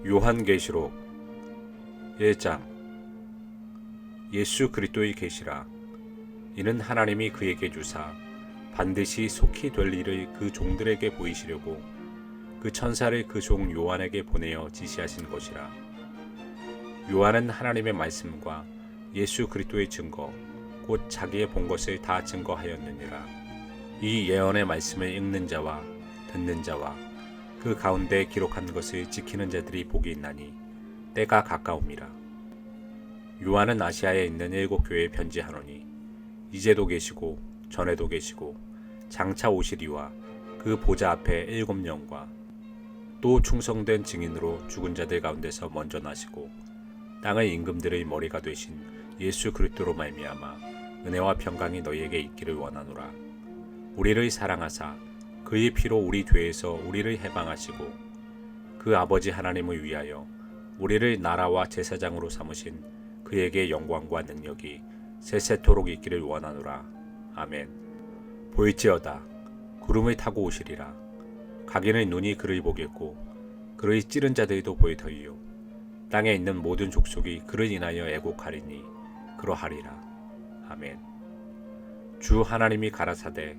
요한계시록 1장. 예수 그리스도의 계시라. 이는 하나님이 그에게 주사 반드시 속히 될 일을 그 종들에게 보이시려고 그 천사를 그 종 요한에게 보내어 지시하신 것이라. 요한은 하나님의 말씀과 예수 그리스도의 증거 곧 자기의 본 것을 다 증거하였느니라. 이 예언의 말씀을 읽는 자와 듣는 자와 그 가운데 기록한 것을 지키는 자들이 복이 있나니 때가 가까움이라. 요한은 아시아에 있는 7 교회에 편지하노니 이제도 계시고 전에도 계시고 장차 오시리와 그 보좌 앞에 7영과 또 충성된 증인으로 죽은 자들 가운데서 먼저 나시고 땅의 임금들의 머리가 되신 예수 그리스도로 말미암아 은혜와 평강이 너희에게 있기를 원하노라. 우리를 사랑하사 그의 피로 우리 죄에서 우리를 해방하시고 그 아버지 하나님을 위하여 우리를 나라와 제사장으로 삼으신 그에게 영광과 능력이 세세토록 있기를 원하노라. 아멘. 보일지어다 구름을 타고 오시리라. 각인의 눈이 그를 보겠고 그의 찌른 자들도 보이더이요. 땅에 있는 모든 족속이 그를 인하여 애곡하리니 그러하리라. 아멘. 주 하나님이 가라사대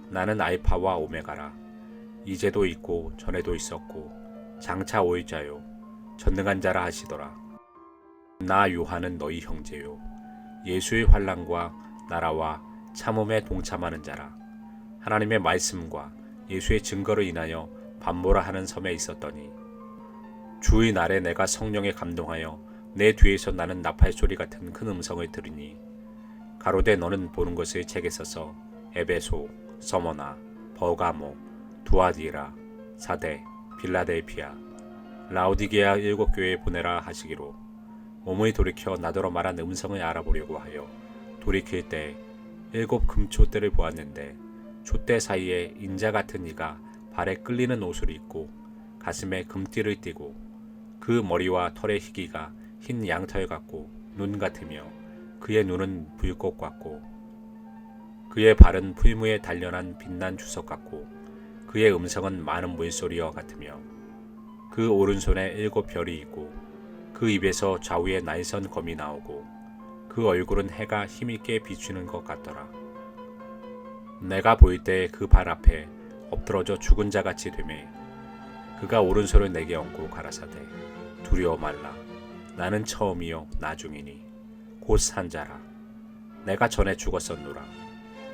나는 알파와 오메가라. 이제도 있고 전에도 있었고 장차 올 자요 전능한 자라 하시더라. 나 요한은 너희 형제요 예수의 환난과 나라와 참음에 동참하는 자라. 하나님의 말씀과 예수의 증거를 인하여 반모라 하는 섬에 있었더니 주의 날에 내가 성령에 감동하여 내 뒤에서 나는 나팔 소리 같은 큰 음성을 들으니 가로되 너는 보는 것을 책에 써서 에베소, 서머나, 버가모, 두아디라, 사대, 빌라델피아, 라오디게아 7 교회에 보내라 하시기로 몸을 돌이켜 나더러 말한 음성을 알아보려고 하여 돌이킬 때 7 금촛대를 보았는데 촛대 사이에 인자 같은 이가 발에 끌리는 옷을 입고 가슴에 금띠를 띠고 그 머리와 털의 희기가 흰 양털 같고 눈 같으며 그의 눈은 불꽃 같고 그의 발은 풀무에 단련한 빛난 주석 같고 그의 음성은 많은 물소리와 같으며 그 오른손에 7 별이 있고 그 입에서 좌우에 날선 검이 나오고 그 얼굴은 해가 힘있게 비추는 것 같더라. 내가 보일 때 그 발 앞에 엎드러져 죽은 자같이 되매 그가 오른손을 내게 얹고 가라사대 두려워 말라. 나는 처음이요 나중이니 곧 산자라. 내가 전에 죽었었노라.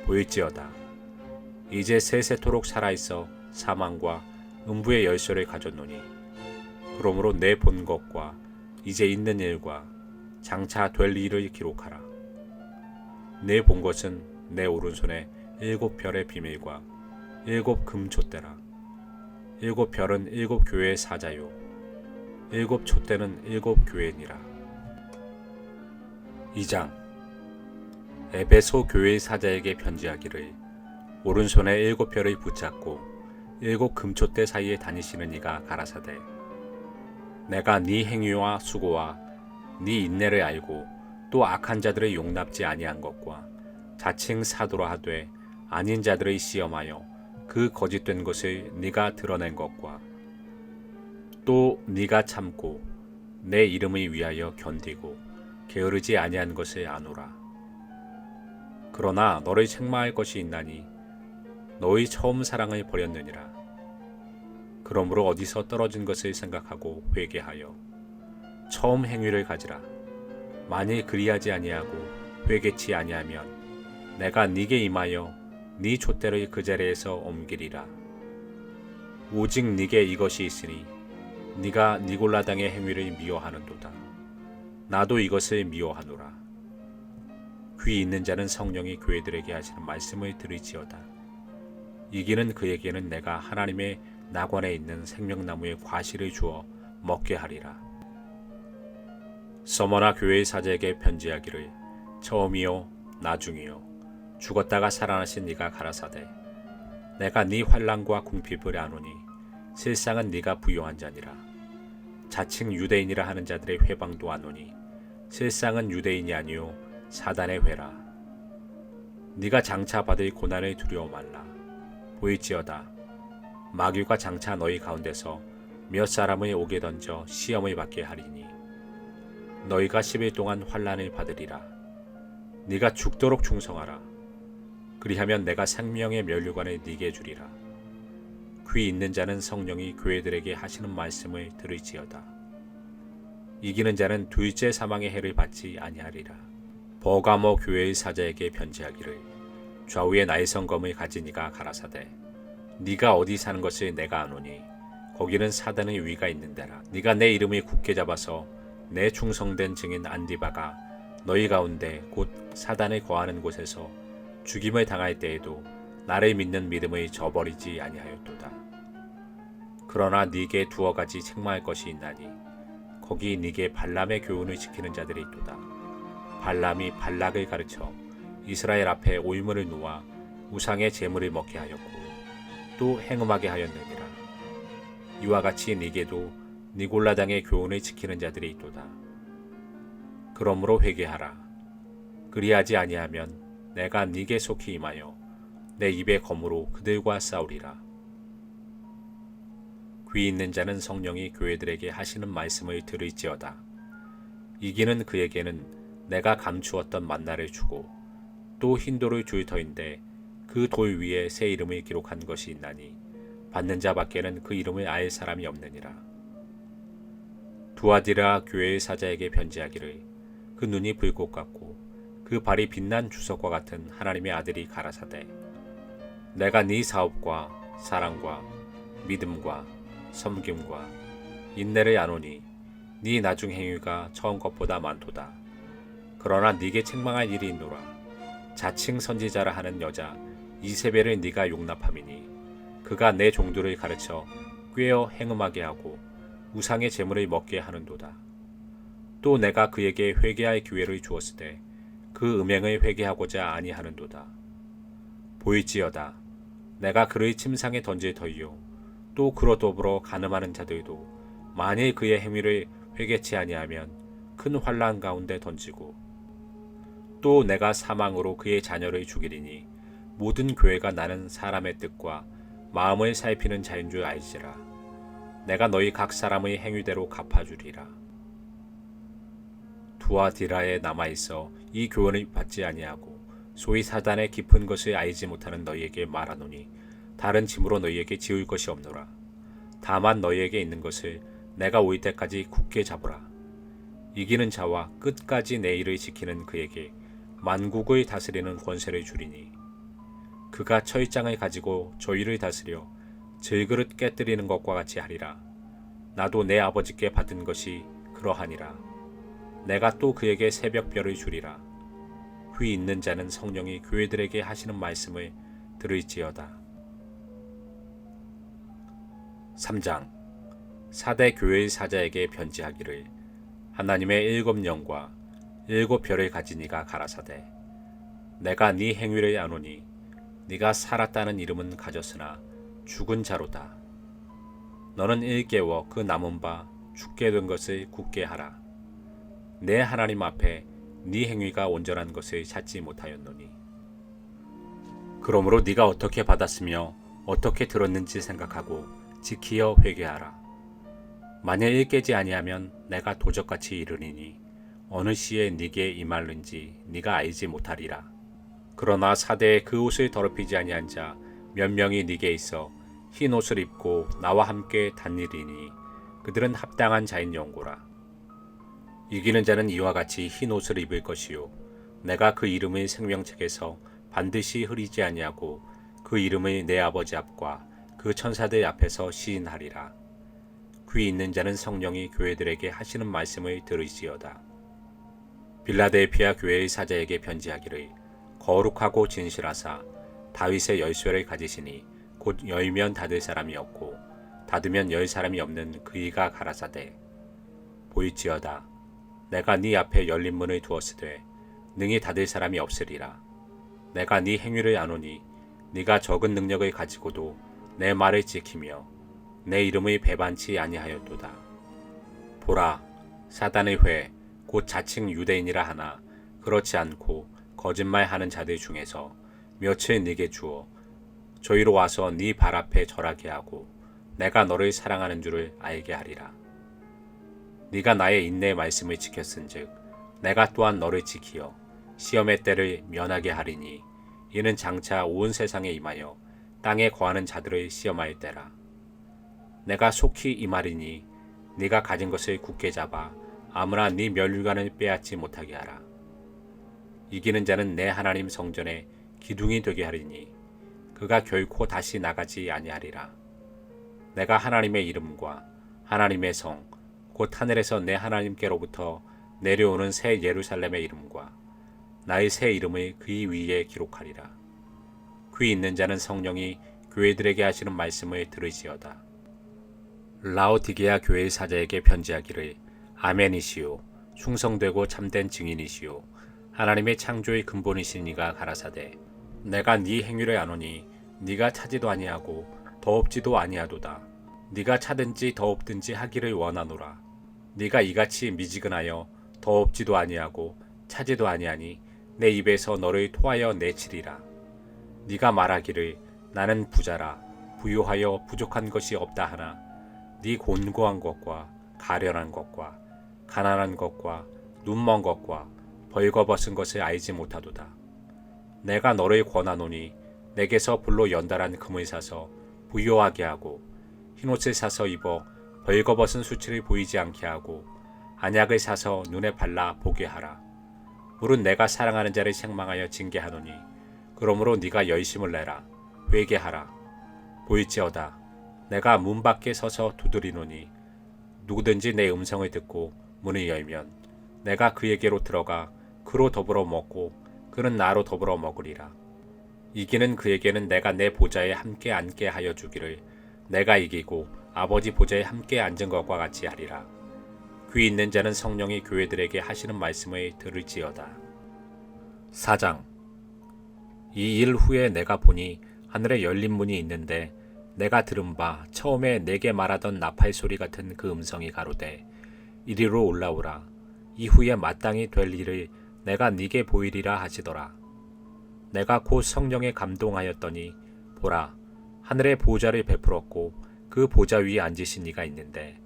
보일지어다 이제 세세토록 살아있어 사망과 음부의 열쇠를 가졌노니 그러므로 내 본 것과 이제 있는 일과 장차 될 일을 기록하라. 내 본 것은 내 오른손에 7 별의 비밀과 7 금촛대라. 7 별은 7 교회의 사자요 7 촛대는 7 교회니라. 2장. 에베소 교회의 사자에게 편지하기를 오른손에 7 별을 붙잡고 7 금촛대 사이에 다니시는 이가 가라사대 내가 네 행위와 수고와 네 인내를 알고 또 악한 자들을 용납지 아니한 것과 자칭 사도라 하되 아닌 자들의 시험하여 그 거짓된 것을 네가 드러낸 것과 또 네가 참고 내 이름을 위하여 견디고 게으르지 아니한 것을 아노라. 그러나 너를 책망할 것이 있나니 너의 처음 사랑을 버렸느니라. 그러므로 어디서 떨어진 것을 생각하고 회개하여 처음 행위를 가지라. 만일 그리하지 아니하고 회개치 아니하면 내가 네게 임하여 네 촛대를 그 자리에서 옮기리라. 오직 네게 이것이 있으니 네가 니골라 당의 행위를 미워하는도다. 나도 이것을 미워하노라. 귀 있는 자는 성령이 교회들에게 하시는 말씀을 들을지어다. 이기는 그에게는 내가 하나님의 낙원에 있는 생명나무의 과실을 주어 먹게 하리라. 서머나 교회의 사자에게 편지하기를 처음이요 나중이요 죽었다가 살아나신 네가 가라사대 내가 네 환난과 궁핍을 아노니 실상은 네가 부요한 자니라. 자칭 유대인이라 하는 자들의 회방도 아노니 실상은 유대인이 아니요 사단의 회라. 네가 장차 받을 고난을 두려워 말라. 보일지어다 마귀가 장차 너희 가운데서 몇 사람의 옥에 던져 시험을 받게 하리니 너희가 10일 동안 환난을 받으리라. 네가 죽도록 충성하라. 그리하면 내가 생명의 면류관을 네게 주리라. 귀 있는 자는 성령이 교회들에게 하시는 말씀을 들을지어다. 이기는 자는 둘째 사망의 해를 받지 아니하리라. 버가모 교회의 사자에게 편지하기를 좌우에 나의 성검을 가진 이가 가라사대 네가 어디 사는 것을 내가 아노니 거기는 사단의 위가 있는 데라. 네가 내 이름을 굳게 잡아서 내 충성된 증인 안디바가 너희 가운데 곧 사단을 거하는 곳에서 죽임을 당할 때에도 나를 믿는 믿음을 저버리지 아니하였도다. 그러나 네게 두어 가지 책망할 것이 있나니 거기 네게 발람의 교훈을 지키는 자들이 있도다. 발람이 발락을 가르쳐 이스라엘 앞에 오이문을 놓아 우상의 제물을 먹게 하였고 또 행음하게 하였느니라. 이와 같이 네게도 니골라당의 교훈을 지키는 자들이 있도다. 그러므로 회개하라. 그리하지 아니하면 내가 네게 속히 임하여 내 입의 검으로 그들과 싸우리라. 귀 있는 자는 성령이 교회들에게 하시는 말씀을 들을지어다. 이기는 그에게는 내가 감추었던 만나를 주고 또 흰 돌을 줄 터인데 그 돌 위에 새 이름을 기록한 것이 있나니 받는 자밖에는 그 이름을 알 사람이 없느니라. 두아디라 교회의 사자에게 편지하기를 그 눈이 불꽃 같고 그 발이 빛난 주석과 같은 하나님의 아들이 가라사대 내가 네 사업과 사랑과 믿음과 섬김과 인내를 아노니 네 나중 행위가 처음 것보다 많도다. 그러나 네게 책망할 일이 있노라. 자칭 선지자라 하는 여자 이세벨을 네가 용납함이니 그가 내 종들을 가르쳐 꾀어 행음하게 하고 우상의 제물을 먹게 하는도다. 또 내가 그에게 회개할 기회를 주었으되 그 음행을 회개하고자 아니하는도다. 보일지어다. 내가 그를 침상에 던질 터이요 또 그로 더불어 간음하는 자들도 만일 그의 행위를 회개치 아니하면 큰 환난 가운데 던지고 또 내가 사망으로 그의 자녀를 죽이리니 모든 교회가 나는 사람의 뜻과 마음을 살피는 자인 줄 알지라. 내가 너희 각 사람의 행위대로 갚아주리라. 두아디라에 남아있어 이 교훈을 받지 아니하고 소위 사단의 깊은 것을 알지 못하는 너희에게 말하노니 다른 짐으로 너희에게 지을 것이 없노라. 다만 너희에게 있는 것을 내가 올 때까지 굳게 잡으라. 이기는 자와 끝까지 내 일을 지키는 그에게 만국을 다스리는 권세를 주리니 그가 철장을 가지고 저희를 다스려 질그릇 깨뜨리는 것과 같이 하리라. 나도 내 아버지께 받은 것이 그러하니라. 내가 또 그에게 새벽별을 주리라. 귀 있는 자는 성령이 교회들에게 하시는 말씀을 들을지어다. 3장 사대 교회의 사자에게 편지하기를 하나님의 7 영과 7 별을 가진 이가 가라사대 내가 네 행위를 아노니 네가 살았다는 이름은 가졌으나 죽은 자로다. 너는 일깨워 그 남은 바 죽게 된 것을 굳게 하라. 내 하나님 앞에 네 행위가 온전한 것을 찾지 못하였노니 그러므로 네가 어떻게 받았으며 어떻게 들었는지 생각하고 지키어 회개하라. 만일 일깨지 아니하면 내가 도적같이 이르리니 어느 시에 네게 임할는지 네가 알지 못하리라. 그러나 사대에 그 옷을 더럽히지 아니한 자 몇 명이 네게 있어 흰 옷을 입고 나와 함께 다니리니 그들은 합당한 자인 연고라. 이기는 자는 이와 같이 흰 옷을 입을 것이요 내가 그 이름을 생명책에서 반드시 흐리지 아니하고 그 이름을 내 아버지 앞과 그 천사들 앞에서 시인하리라. 귀 있는 자는 성령이 교회들에게 하시는 말씀을 들을지어다. 빌라델피아 교회의 사자에게 편지하기를 거룩하고 진실하사 다윗의 열쇠를 가지시니 곧 열면 닫을 사람이 없고 닫으면 열 사람이 없는 그이가 가라사대 보일지어다. 내가 네 앞에 열린 문을 두었으되 능히 닫을 사람이 없으리라. 내가 네 행위를 아노니 네가 적은 능력을 가지고도 내 말을 지키며 내 이름을 배반치 아니하였도다. 보라, 사단의 회, 곧 자칭 유대인이라 하나 그렇지 않고 거짓말하는 자들 중에서 며칠 네게 주어 저희로 와서 네 발 앞에 절하게 하고 내가 너를 사랑하는 줄을 알게 하리라. 네가 나의 인내의 말씀을 지켰은즉 내가 또한 너를 지키어 시험의 때를 면하게 하리니 이는 장차 온 세상에 임하여 땅에 거하는 자들을 시험할 때라. 내가 속히 임하리니 네가 가진 것을 굳게 잡아 아무나 네 면류관을 빼앗지 못하게 하라. 이기는 자는 내 하나님 성전에 기둥이 되게 하리니 그가 결코 다시 나가지 아니하리라. 내가 하나님의 이름과 하나님의 성 곧 하늘에서 내 하나님께로부터 내려오는 새 예루살렘의 이름과 나의 새 이름을 그 위에 기록하리라. 귀 있는 자는 성령이 교회들에게 하시는 말씀을 들으시어다. 라오디게아 교회의 사자에게 편지하기를 아멘이시오 충성되고 참된 증인이시오 하나님의 창조의 근본이신 이가 가라사대 내가 네 행위를 아노니 네가 차지도 아니하고 더없지도 아니하도다. 네가 차든지 더없든지 하기를 원하노라. 네가 이같이 미지근하여 더없지도 아니하고 차지도 아니하니 내 입에서 너를 토하여 내치리라. 네가 말하기를 나는 부자라 부유하여 부족한 것이 없다 하나 네 곤고한 것과 가련한 것과 가난한 것과 눈먼 것과 벌거벗은 것을 알지 못하도다. 내가 너를 권하노니 내게서 불로 연달한 금을 사서 부요하게 하고 흰옷을 사서 입어 벌거벗은 수치를 보이지 않게 하고 안약을 사서 눈에 발라 보게 하라. 물은 내가 사랑하는 자를 책망하여 징계하노니 그러므로 네가 열심을 내라 회개하라. 보일지어다 내가 문 밖에 서서 두드리노니 누구든지 내 음성을 듣고 문을 열면 내가 그에게로 들어가 그로 더불어 먹고 그는 나로 더불어 먹으리라. 이기는 그에게는 내가 내 보좌에 함께 앉게 하여 주기를 내가 이기고 아버지 보좌에 함께 앉은 것과 같이 하리라. 귀 있는 자는 성령이 교회들에게 하시는 말씀을 들을지어다. 4장. 이 일 후에 내가 보니 하늘에 열린 문이 있는데 내가 들은 바 처음에 내게 말하던 나팔 소리 같은 그 음성이 가로되 이리로 올라오라. 이후에 마땅히 될 일을 내가 네게 보이리라 하시더라. 내가 곧 성령에 감동하였더니 보라 하늘에 보좌를 베풀었고 그 보좌 위에 앉으신 이가 있는데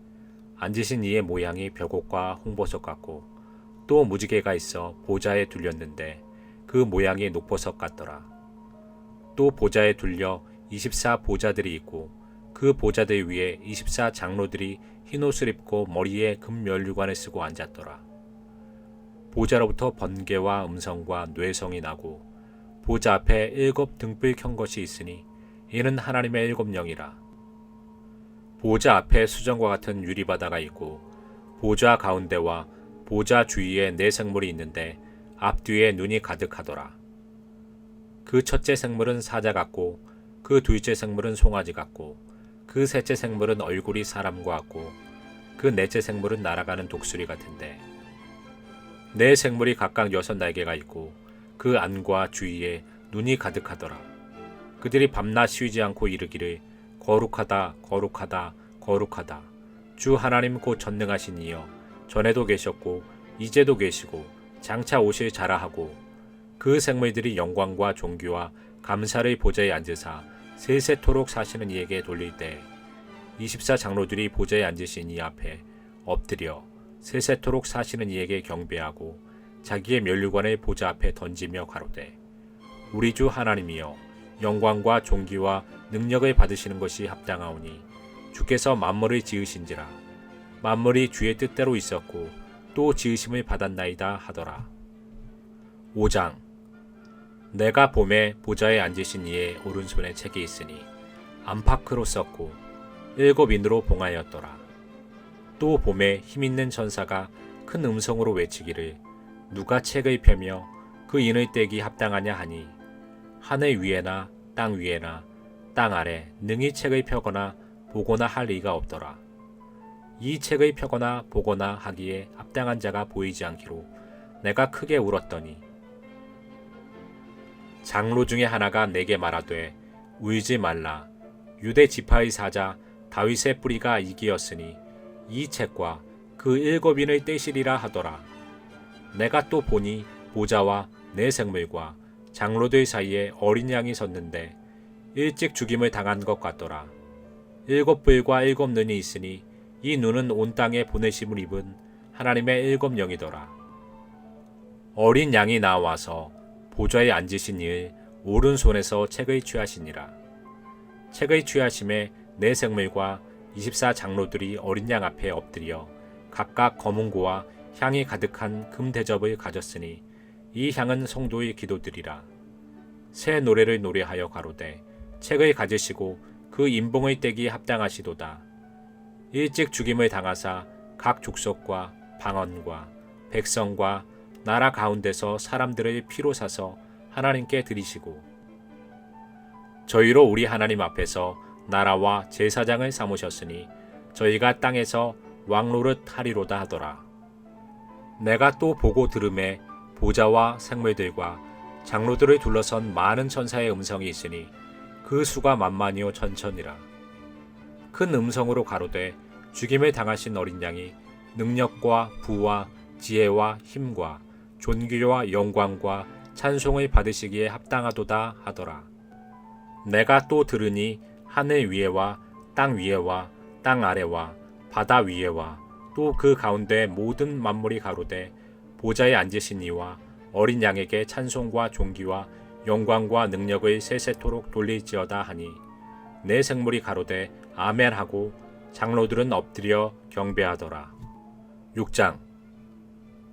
앉으신 이의 모양이 벽옥과 홍보석 같고 또 무지개가 있어 보좌에 둘렸는데 그 모양이 녹보석 같더라. 또 보좌에 둘려 24 보좌들이 있고 그 보좌들 위에 24 장로들이 흰옷을 입고 머리에 금면류관을 쓰고 앉았더라. 보좌로부터 번개와 음성과 뇌성이 나고 보좌 앞에 7 등불 켠 것이 있으니 이는 하나님의 7 영이라. 보좌 앞에 수정과 같은 유리바다가 있고 보좌 가운데와 보좌 주위에 4 생물이 있는데 앞뒤에 눈이 가득하더라. 그 첫째 생물은 사자 같고 그 둘째 생물은 송아지 같고 그 셋째 생물은 얼굴이 사람과 같고 그 넷째 생물은 날아가는 독수리 같은데 4 생물이 각각 6 날개가 있고 그 안과 주위에 눈이 가득하더라. 그들이 밤낮 쉬지 않고 이르기를 거룩하다 거룩하다 거룩하다 주 하나님 곧 전능하신 이여 전에도 계셨고 이제도 계시고 장차 오실 자라 하고 그 생물들이 영광과 존귀와 감사를 보좌에 앉으사 세세토록 사시는 이에게 돌릴 때 24 장로들이 보좌에 앉으신 이 앞에 엎드려 세세토록 사시는 이에게 경배하고 자기의 면류관을 보좌 앞에 던지며 가로되 우리 주 하나님이여 영광과 존귀와 능력을 받으시는 것이 합당하오니 주께서 만물을 지으신지라 만물이 주의 뜻대로 있었고 또 지으심을 받았나이다 하더라. 5장. 내가 봄에 보좌에 앉으신 이의 오른손에 책이 있으니 안팎으로 썼고 7 인으로 봉하였더라. 또 봄에 힘있는 천사가 큰 음성으로 외치기를 누가 책을 펴며 그 인을 떼기 합당하냐 하니 하늘 위에나 땅 위에나 땅 아래 능히 책을 펴거나 보거나 할 리가 없더라. 이 책을 펴거나 보거나 하기에 합당한 자가 보이지 않기로 내가 크게 울었더니 장로 중에 하나가 내게 말하되 울지 말라. 유대 지파의 사자 다윗의 뿌리가 이기었으니 이 책과 그 7인을 떼시리라 하더라. 내가 또 보니 보좌와 4 생물과 장로들 사이에 어린 양이 섰는데 일찍 죽임을 당한 것 같더라. 7 뿔과 7 눈이 있으니 이 눈은 온 땅에 보내심을 입은 하나님의 7 영이더라. 어린 양이 나와서 보좌에 앉으신 이의 오른손에서 책을 취하시니라. 책을 취하심에 네 생물과 24 장로들이 어린 양 앞에 엎드려 각각 검은고와 향이 가득한 금 대접을 가졌으니 이 향은 성도의 기도들이라. 새 노래를 노래하여 가로되 책을 가지시고 그 인봉의 떼기 합당하시도다. 일찍 죽임을 당하사 각 족속과 방언과 백성과 나라 가운데서 사람들을 피로 사서 하나님께 드리시고 저희로 우리 하나님 앞에서 나라와 제사장을 삼으셨으니 저희가 땅에서 왕노릇 하리로다 하더라. 내가 또 보고 들음에 보좌와 생물들과 장로들을 둘러선 많은 천사의 음성이 있으니 그 수가 만만이요 천천이라. 큰 음성으로 가로되 죽임을 당하신 어린 양이 능력과 부와 지혜와 힘과 존귀와 영광과 찬송을 받으시기에 합당하도다 하더라. 내가 또 들으니 하늘 위에와 땅 위에와 땅 아래와 바다 위에와 또 그 가운데 모든 만물이 가로되 보좌에 앉으신 이와 어린 양에게 찬송과 존귀와 영광과 능력을 세세토록 돌릴지어다 하니 내 생물이 가로되 아멘 하고 장로들은 엎드려 경배하더라. 6장.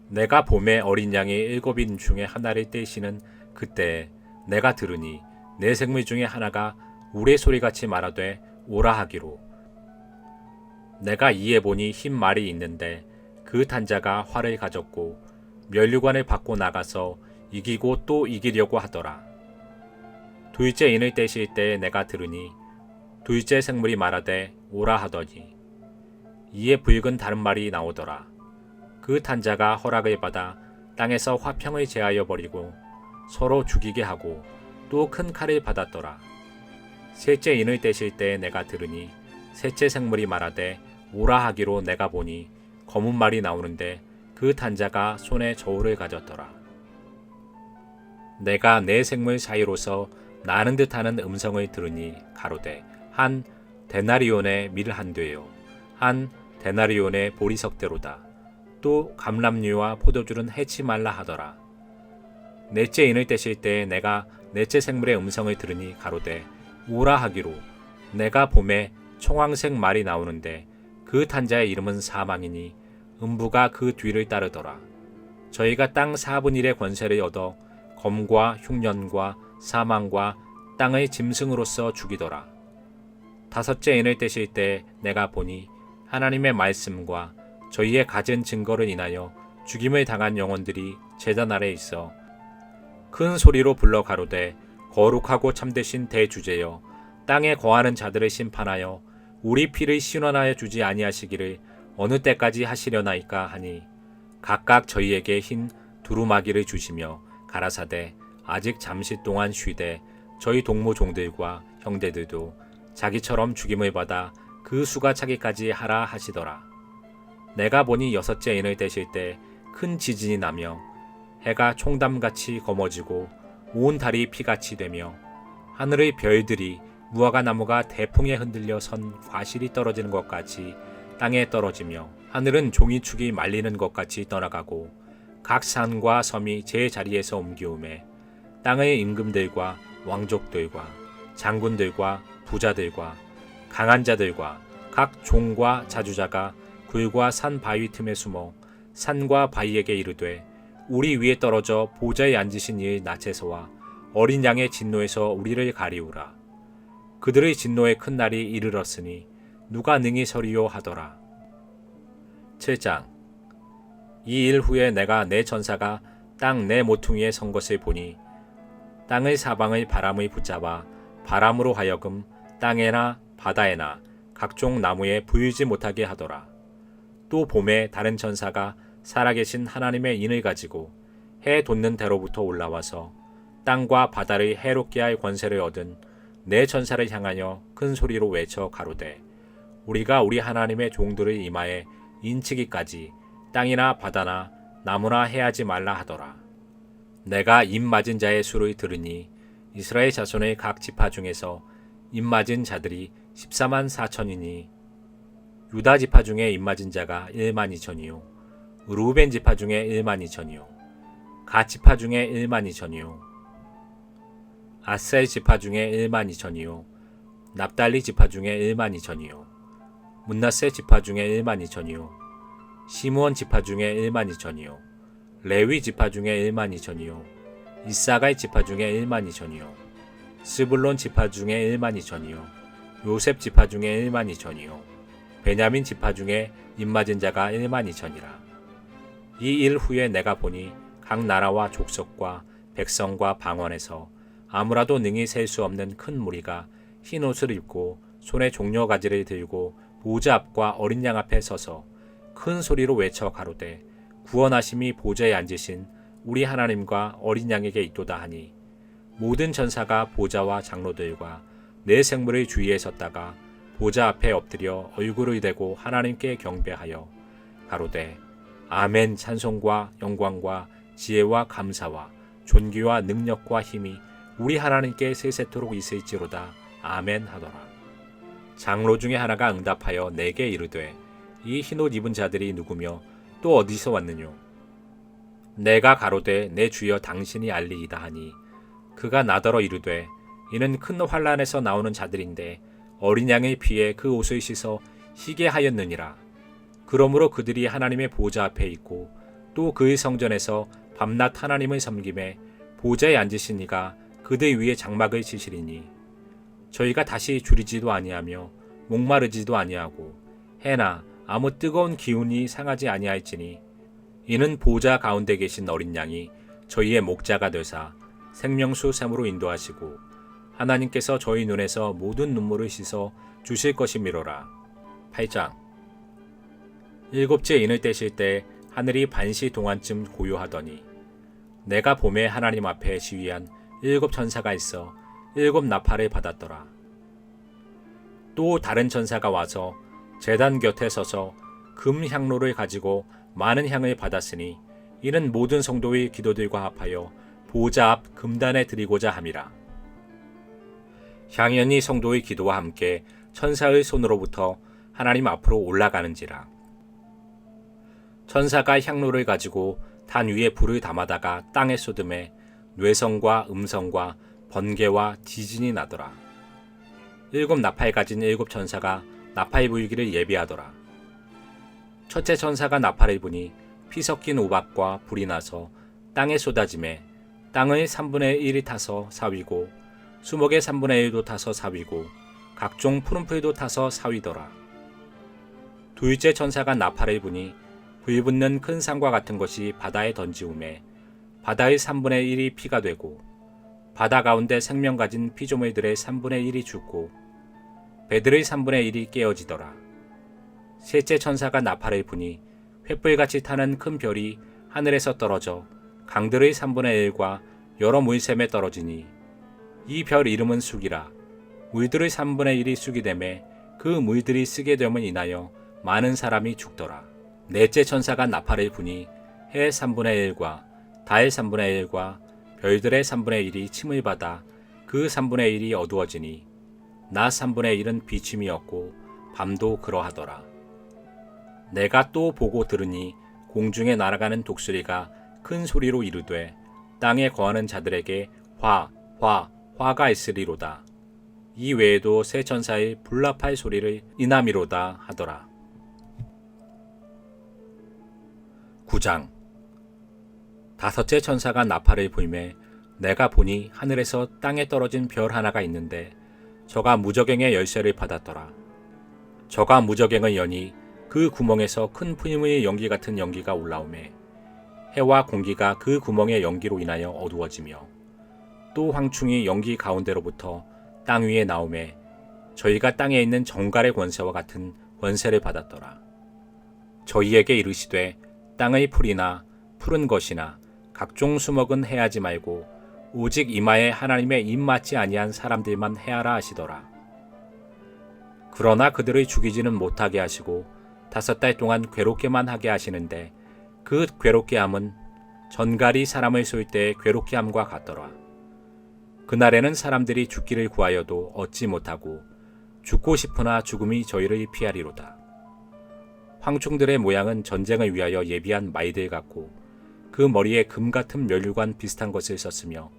내가 봄에 어린 양이 7인 중에 하나를 떼시는 그때에 내가 들으니 내 생물 중에 하나가 우레 소리같이 말하되 오라 하기로. 내가 이에 보니 흰 말이 있는데 그 탄자가 활을 가졌고 면류관을 받고 나가서 이기고 또 이기려고 하더라. 둘째 인을 떼실 때에 내가 들으니 둘째 생물이 말하되 오라 하더니 이에 붉은 다른 말이 나오더라. 그 탄자가 허락을 받아 땅에서 화평을 제하여 버리고 서로 죽이게 하고 또 큰 칼을 받았더라. 셋째 인을 떼실 때에 내가 들으니 셋째 생물이 말하되 오라 하기로 내가 보니 검은 말이 나오는데 그 탄자가 손에 저울을 가졌더라. 내가 내 생물 사이로서 나는 듯하는 음성을 들으니 가로되 한 데나리온의 밀 한 되요 한 데나리온의 보리석대로다. 또 감람류와 포도주는 해치 말라 하더라. 넷째 인을 떼실 때에 내가 넷째 생물의 음성을 들으니 가로되 오라 하기로 내가 봄에 청황색 말이 나오는데 그 탄자의 이름은 사망이니 음부가 그 뒤를 따르더라. 저희가 땅 4분의 1의 권세를 얻어 검과 흉년과 사망과 땅의 짐승으로서 죽이더라. 다섯째 인을 떼실 때 내가 보니 하나님의 말씀과 저희의 가진 증거를 인하여 죽임을 당한 영혼들이 제단 아래 있어 큰 소리로 불러 가로되 거룩하고 참되신 대주제여 땅에 거하는 자들을 심판하여 우리 피를 신원하여 주지 아니하시기를 어느 때까지 하시려나이까 하니 각각 저희에게 흰 두루마기를 주시며 가라사대 아직 잠시 동안 쉬되 저희 동무 종들과 형제들도 자기처럼 죽임을 받아 그 수가 차기까지 하라 하시더라. 내가 보니 여섯째 인을 떼실 때 큰 지진이 나며 해가 총담같이 검어지고 온 달이 피같이 되며 하늘의 별들이 무화과 나무가 대풍에 흔들려 선 과실이 떨어지는 것 같이 땅에 떨어지며 하늘은 종이축이 말리는 것 같이 떠나가고 각 산과 섬이 제 자리에서 옮기우매 땅의 임금들과 왕족들과 장군들과 부자들과 강한 자들과 각 종과 자주자가 굴과 산 바위 틈에 숨어 산과 바위에게 이르되 우리 위에 떨어져 보좌에 앉으신 이의 낯에서와 어린 양의 진노에서 우리를 가리우라. 그들의 진노의 큰 날이 이르렀으니 누가 능히 서리요 하더라. 7장. 이 일 후에 내가 내 전사가 땅 내 모퉁이에 선 것을 보니 땅의 사방의 바람의 붙잡아 바람으로 하여금 땅에나 바다에나 각종 나무에 부유지 못하게 하더라. 또 봄에 다른 천사가 살아계신 하나님의 인을 가지고 해 돋는 대로부터 올라와서 땅과 바다를 해롭게 할 권세를 얻은 내 천사를 향하여 큰 소리로 외쳐 가로되 우리가 우리 하나님의 종들의 이마에 인치기까지 땅이나 바다나 나무나 해하지 말라 하더라. 내가 입 맞은 자의 수를 들으니 이스라엘 자손의 각 지파 중에서 입맞은 자들이 14만 4천이니 유다 지파 중에 입맞은 자가 1만 2천이요 루벤 지파 중에 1만 2천이요 갓 지파 중에 1만 2천이요 아셀 지파 중에 1만 2천이요 납달리 지파 중에 1만 2천이요 문나세 지파 중에 1만 2천이요 시므온 지파 중에 1만 2천이요 레위 지파 중에 1만 2천이요 이사갈 지파 중에 1만 2천이요 스불론 지파 중에 1만 2천이요 요셉 지파 중에 1만 2천이요 베냐민 지파 중에 입맞은 자가 1만 2천이라. 이 일 후에 내가 보니 각 나라와 족속과 백성과 방언에서 아무라도 능히 셀 수 없는 큰 무리가 흰 옷을 입고 손에 종려 가지를 들고 보좌 앞과 어린 양 앞에 서서 큰 소리로 외쳐 가로되 구원하심이 보좌에 앉으신 우리 하나님과 어린 양에게 있도다 하니 모든 전사가 보좌와 장로들과 내 생물의 주위에 섰다가 보좌 앞에 엎드려 얼굴을 대고 하나님께 경배하여 가로되 아멘 찬송과 영광과 지혜와 감사와 존귀와 능력과 힘이 우리 하나님께 세세토록 있을지로다 아멘 하더라. 장로 중에 하나가 응답하여 내게 이르되 이 흰옷 입은 자들이 누구며 또 어디서 왔느뇨? 내가 가로되 내 주여 당신이 알리이다 하니 그가 나더러 이르되 이는 큰 환란에서 나오는 자들인데 어린 양의 피에 그 옷을 씻어 희게 하였느니라. 그러므로 그들이 하나님의 보좌 앞에 있고 또 그의 성전에서 밤낮 하나님을 섬김에 보좌에 앉으신 이가 그들 위에 장막을 치시리니 저희가 다시 줄이지도 아니하며 목마르지도 아니하고 해나 아무 뜨거운 기운이 상하지 아니할지니 이는 보좌 가운데 계신 어린 양이 저희의 목자가 되사 생명수 샘으로 인도하시고 하나님께서 저희 눈에서 모든 눈물을 씻어 주실 것이미로라. 8장. 일곱째 인을 떼실 때 하늘이 반시 동안쯤 고요하더니 내가 봄에 하나님 앞에 시위한 7 천사가 있어 7 나팔을 받았더라. 또 다른 천사가 와서 제단 곁에 서서 금 향로를 가지고 많은 향을 받았으니 이는 모든 성도의 기도들과 합하여 보좌 앞 금단에 드리고자 함이라. 향연이 성도의 기도와 함께 천사의 손으로부터 하나님 앞으로 올라가는지라. 천사가 향로를 가지고 단 위에 불을 담아다가 땅에 쏟음에 뇌성과 음성과 번개와 지진이 나더라. 7 나팔 가진 7 천사가 나팔 불기를 예비하더라. 첫째 천사가 나팔을 부니 피 섞인 우박과 불이 나서 땅에 쏟아지매 땅의 3분의 1이 타서 사위고 수목의 3분의 1도 타서 사위고 각종 푸른 풀도 타서 사위더라. 둘째 천사가 나팔을 부니 불붙는 큰 산과 같은 것이 바다에 던지우매 바다의 3분의 1이 피가 되고 바다 가운데 생명 가진 피조물들의 3분의 1이 죽고 배들의 3분의 1이 깨어지더라. 셋째 천사가 나팔을 부니 횃불같이 타는 큰 별이 하늘에서 떨어져 강들의 3분의 1과 여러 물샘에 떨어지니 이 별 이름은 쑥이라. 물들의 3분의 1이 쑥이 되매 그 물들이 쓰게 됨을 인하여 많은 사람이 죽더라. 넷째 천사가 나팔을 부니 해의 3분의 1과 달의 3분의 1과 별들의 3분의 1이 침을 받아 그 3분의 1이 어두워지니 낮 3분의 1은 비침이 없고 밤도 그러하더라. 내가 또 보고 들으니 공중에 날아가는 독수리가 큰 소리로 이르되 땅에 거하는 자들에게 화가 있으리로다. 이 외에도 세 천사의 불납할 소리를 인함이로다 하더라. 9장. 다섯째 천사가 나팔을 불매 내가 보니 하늘에서 땅에 떨어진 별 하나가 있는데 저가 무저갱의 열쇠를 받았더라. 저가 무저갱을 여니 그 구멍에서 큰 풀무의 연기 같은 연기가 올라오매 해와 공기가 그 구멍의 연기로 인하여 어두워지며 또 황충이 연기 가운데로부터 땅 위에 나오매 저희가 땅에 있는 정갈의 권세와 같은 권세를 받았더라. 저희에게 이르시되 땅의 풀이나 푸른 것이나 각종 수목은 해하지 말고 오직 이마에 하나님의 입 맞지 아니한 사람들만 해하라 하시더라. 그러나 그들을 죽이지는 못하게 하시고 5달 동안 괴롭게만 하게 하시는데 그 괴롭게 함은 전갈이 사람을 쏠 때 괴롭게 함과 같더라. 그날에는 사람들이 죽기를 구하여도 얻지 못하고 죽고 싶으나 죽음이 저희를 피하리로다. 황충들의 모양은 전쟁을 위하여 예비한 마이들 같고 그 머리에 금 같은 면류관 비슷한 것을 썼으며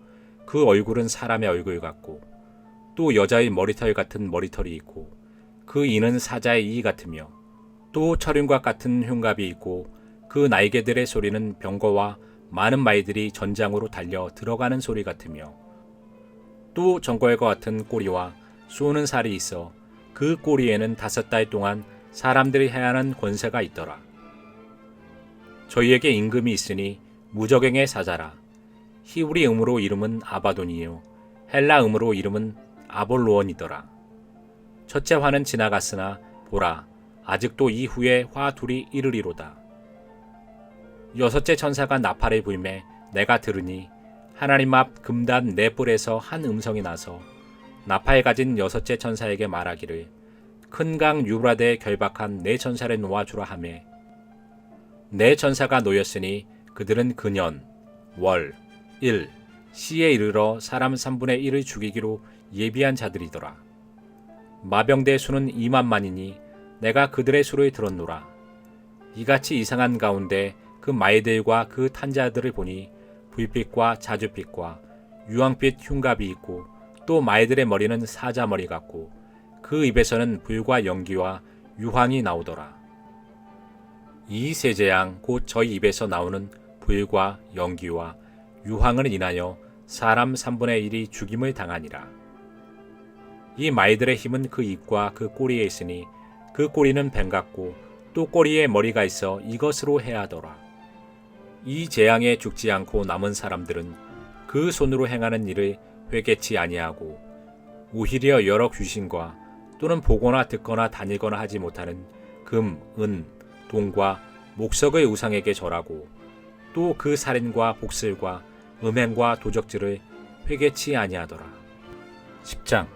그 얼굴은 사람의 얼굴 같고 또 여자의 머리털 같은 머리털이 있고 그 이는 사자의 이 같으며 또 철임과 같은 흉갑이 있고 그 날개들의 소리는 병거와 많은 말들이 전장으로 달려 들어가는 소리 같으며 또 정걸과 같은 꼬리와 쏘는 살이 있어 그 꼬리에는 5달 동안 사람들이 해하는 권세가 있더라. 저희에게 임금이 있으니 무저갱의 사자라. 히브리 음으로 이름은 아바돈이요 헬라 음으로 이름은 아볼로원이더라. 첫째 화는 지나갔으나 보라 아직도 이 후에 화 둘이 이르리로다. 여섯째 천사가 나팔을 불매 내가 들으니 하나님 앞 금단 네 뿔에서 한 음성이 나서 나팔 가진 여섯째 천사에게 말하기를 큰 강 유브라데에 결박한 네 천사를 놓아주라 하매 네 천사가 놓였으니 그들은 근년, 월, 일, 시에 이르러 사람 3분의 1을 죽이기로 예비한 자들이더라. 마병대 수는 2만만이니 내가 그들의 수를 들었노라. 이같이 이상한 가운데 그 말들과 그 탄자들을 보니 불빛과 자주빛과 유황빛 흉갑이 있고 또 말들의 머리는 사자 머리 같고 그 입에서는 불과 연기와 유황이 나오더라. 이 세제양 곧 저희 입에서 나오는 불과 연기와 유황을 인하여 사람 3분의 1이 죽임을 당하니라. 이 말들의 힘은 그 입과 그 꼬리에 있으니 그 꼬리는 뱀 같고 또 꼬리에 머리가 있어 이것으로 해하더라. 이 재앙에 죽지 않고 남은 사람들은 그 손으로 행하는 일을 회개치 아니하고 오히려 여러 귀신과 또는 보거나 듣거나 다니거나 하지 못하는 금, 은, 동과 목석의 우상에게 절하고 또 그 살인과 복슬과 음행과 도적질을 회개치 아니하더라. 10장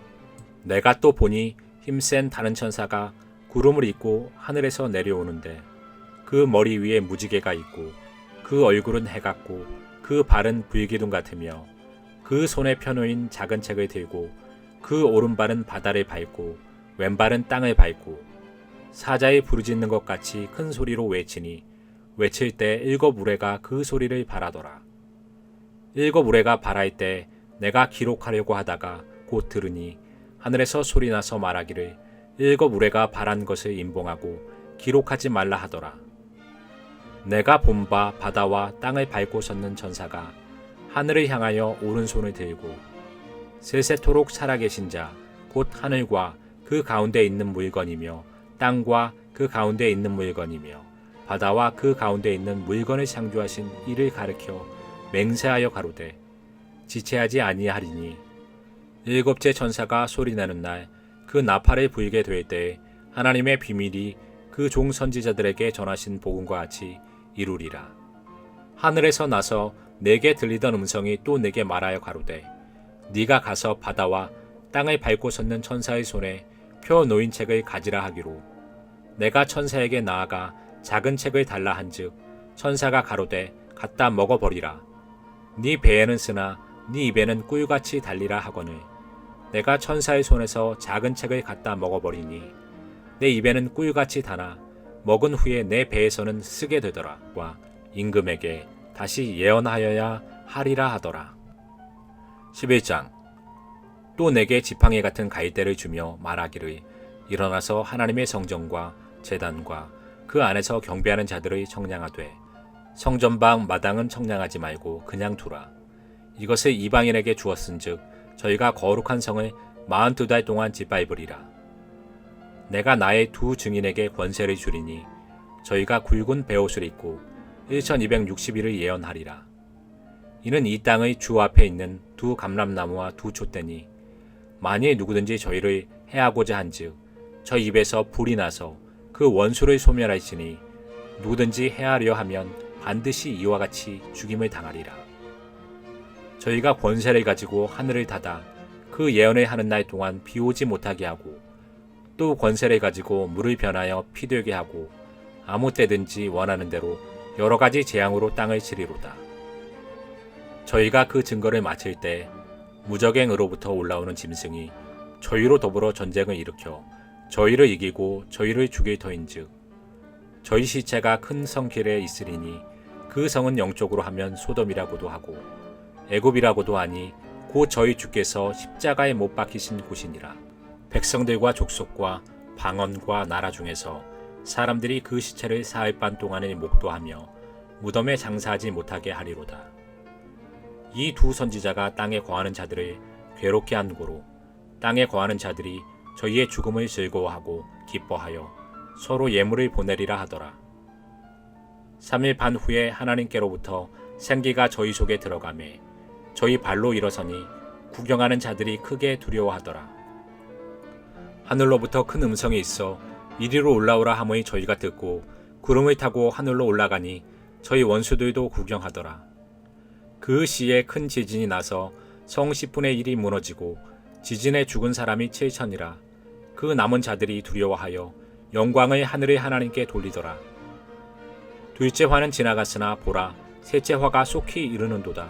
내가 또 보니 힘센 다른 천사가 구름을 입고 하늘에서 내려오는데 그 머리 위에 무지개가 있고 그 얼굴은 해 같고 그 발은 불기둥 같으며 그 손에 펴놓인 작은 책을 들고 그 오른발은 바다를 밟고 왼발은 땅을 밟고 사자의 부르짖는 것 같이 큰 소리로 외치니 외칠 때 7 우레가 그 소리를 발하더라. 7 우레가 발할 때 내가 기록하려고 하다가 곧 들으니 하늘에서 소리나서 말하기를 7 우레가 발한 것을 임봉하고 기록하지 말라 하더라. 내가 본 바 바다와 땅을 밟고 섰는 천사가 하늘을 향하여 오른손을 들고 세세토록 살아계신 자 곧 하늘과 그 가운데 있는 물건이며 땅과 그 가운데 있는 물건이며 바다와 그 가운데 있는 물건을 창조하신 이를 가리켜 맹세하여 가로되 지체하지 아니하리니 7째 천사가 소리내는 날 그 나팔을 불게 될 때에 하나님의 비밀이 그 종 선지자들에게 전하신 복음과 같이 이루리라. 하늘에서 나서 내게 들리던 음성이 또 내게 말하여 가로되 네가 가서 바다와 땅을 밟고 섰는 천사의 손에 펴 놓인 책을 가지라 하기로 내가 천사에게 나아가 작은 책을 달라 한즉 천사가 가로되 갖다 먹어버리라. 네 배에는 쓰나 네 입에는 꿀같이 달리라 하거늘 내가 천사의 손에서 작은 책을 갖다 먹어버리니 내 입에는 꿀같이 다나 먹은 후에 내 배에서는 쓰게 되더라. 와 임금에게 다시 예언하여야 하리라 하더라. 11장 또 내게 지팡이 같은 갈대를 주며 말하기를 일어나서 하나님의 성전과 제단과 그 안에서 경배하는 자들의 청량하되 성전방 마당은 청량하지 말고 그냥 두라. 이것을 이방인에게 주었은즉 저희가 거룩한 성을 42달 동안 짓밟으리라. 내가 나의 두 증인에게 권세를 주리니 저희가 굵은 베옷을 입고 1260일을 예언하리라. 이는 이 땅의 주 앞에 있는 두 감람나무와 두 촛대니 만일 누구든지 저희를 해하고자 한즉 저 입에서 불이 나서 그 원수를 소멸하시니 누구든지 해하려 하면 반드시 이와 같이 죽임을 당하리라. 저희가 권세를 가지고 하늘을 닫아 그 예언을 하는 날 동안 비 오지 못하게 하고 또 권세를 가지고 물을 변하여 피 되게 하고 아무 때든지 원하는 대로 여러 가지 재앙으로 땅을 치리로다. 저희가 그 증거를 마칠 때 무적행으로부터 올라오는 짐승이 저희로 더불어 전쟁을 일으켜 저희를 이기고 저희를 죽일 터인즉 저희 시체가 큰 성길에 있으리니 그 성은 영적으로 하면 소돔이라고도 하고 애굽이라고도 하니 곧 저희 주께서 십자가에 못 박히신 곳이니라. 백성들과 족속과 방언과 나라 중에서 사람들이 그 시체를 사흘 반 동안을 목도하며 무덤에 장사하지 못하게 하리로다. 이 두 선지자가 땅에 거하는 자들을 괴롭게 한 고로 땅에 거하는 자들이 저희의 죽음을 즐거워하고 기뻐하여 서로 예물을 보내리라 하더라. 3일 반 후에 하나님께로부터 생기가 저희 속에 들어가매 저희 발로 일어서니 구경하는 자들이 크게 두려워하더라. 하늘로부터 큰 음성이 있어 이리로 올라오라 하므니 저희가 듣고 구름을 타고 하늘로 올라가니 저희 원수들도 구경하더라. 그 시에 큰 지진이 나서 성 10분의 1이 무너지고 지진에 죽은 사람이 7천이라. 그 남은 자들이 두려워하여 영광을 하늘의 하나님께 돌리더라. 둘째 화는 지나갔으나 보라 셋째 화가 속히 이르는도다.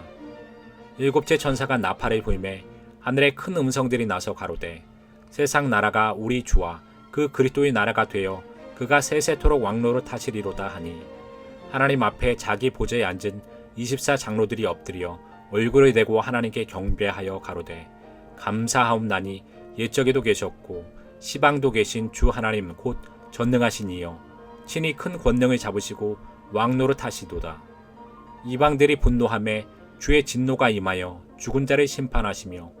일곱째 천사가 나팔을 불매 하늘에 큰 음성들이 나서 가로되 세상 나라가 우리 주와 그 그리스도의 나라가 되어 그가 세세토록 왕노로 타시리로다 하니 하나님 앞에 자기 보좌에 앉은 24장로들이 엎드려 얼굴을 대고 하나님께 경배하여 가로되 감사하옵나니 옛적에도 계셨고 시방도 계신 주 하나님 곧 전능하신 이여 친히 큰 권능을 잡으시고 왕노로 타시도다. 이방들이 분노하매 주의 진노가 임하여 죽은 자를 심판하시며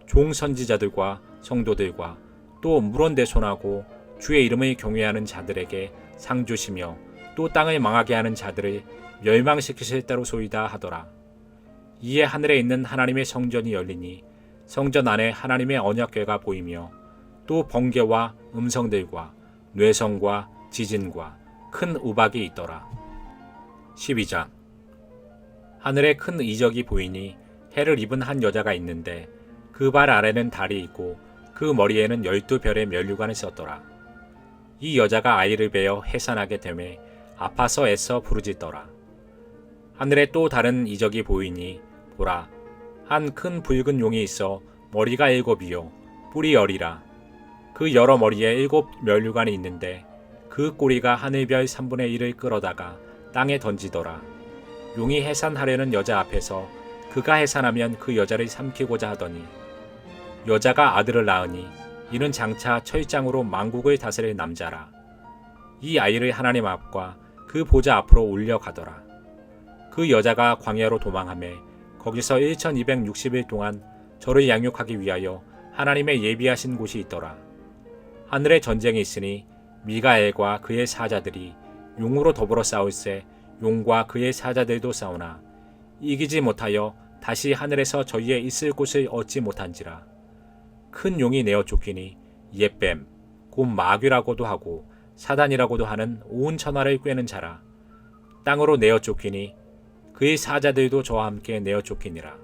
종 선지자들과 성도들과 또 물원대손하고 주의 이름을 경외하는 자들에게 상 주시며 또 땅을 망하게 하는 자들을 멸망시키실 때로소이다 하더라. 이에 하늘에 있는 하나님의 성전이 열리니 성전 안에 하나님의 언약궤가 보이며 또 번개와 음성들과 뇌성과 지진과 큰 우박이 있더라. 12장 하늘에 큰 이적이 보이니 해를 입은 한 여자가 있는데 그 발 아래는 달이 있고 그 머리에는 12별의 면류관을 썼더라. 이 여자가 아이를 베어 해산하게 되매 아파서 애써 부르짖더라. 하늘에 또 다른 이적이 보이니 보라 한 큰 붉은 용이 있어 머리가 7이요 뿔이 10이라. 그 여러 머리에 7 면류관이 있는데 그 꼬리가 하늘별 3분의 1을 끌어다가 땅에 던지더라. 용이 해산하려는 여자 앞에서 그가 해산하면 그 여자를 삼키고자 하더니 여자가 아들을 낳으니 이는 장차 철장으로 만국을 다스릴 남자라. 이 아이를 하나님 앞과 그 보좌 앞으로 올려가더라. 그 여자가 광야로 도망하매 거기서 1260일 동안 저를 양육하기 위하여 하나님의 예비하신 곳이 있더라. 하늘에 전쟁이 있으니 미가엘과 그의 사자들이 용으로 더불어 싸울세 용과 그의 사자들도 싸우나 이기지 못하여 다시 하늘에서 저희의 있을 곳을 얻지 못한지라. 큰 용이 내어 쫓기니 옛뱀 곧 마귀라고도 하고 사단이라고도 하는 온 천하를 꿰는 자라. 땅으로 내어 쫓기니 그의 사자들도 저와 함께 내어 쫓기니라.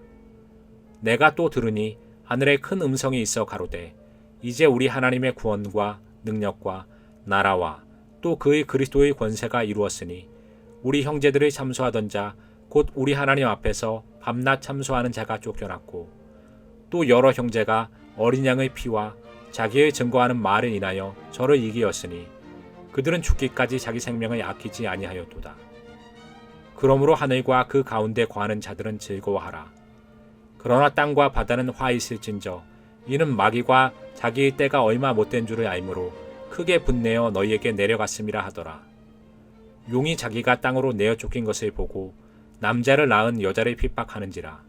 내가 또 들으니 하늘에 큰 음성이 있어 가로되 이제 우리 하나님의 구원과 능력과 나라와 또 그의 그리스도의 권세가 이루었으니 우리 형제들을 참소하던 자 곧 우리 하나님 앞에서 밤낮 참소하는 자가 쫓겨났고 또 여러 형제가 어린 양의 피와 자기의 증거하는 말을 인하여 저를 이기었으니 그들은 죽기까지 자기 생명을 아끼지 아니하였도다. 그러므로 하늘과 그 가운데 거하는 자들은 즐거워하라. 그러나 땅과 바다는 화 있을진저 이는 마귀가 자기의 때가 얼마 못된 줄을 알므로 크게 분내어 너희에게 내려갔음이라 하더라. 용이 자기가 땅으로 내어 쫓긴 것을 보고 남자를 낳은 여자를 핍박하는지라.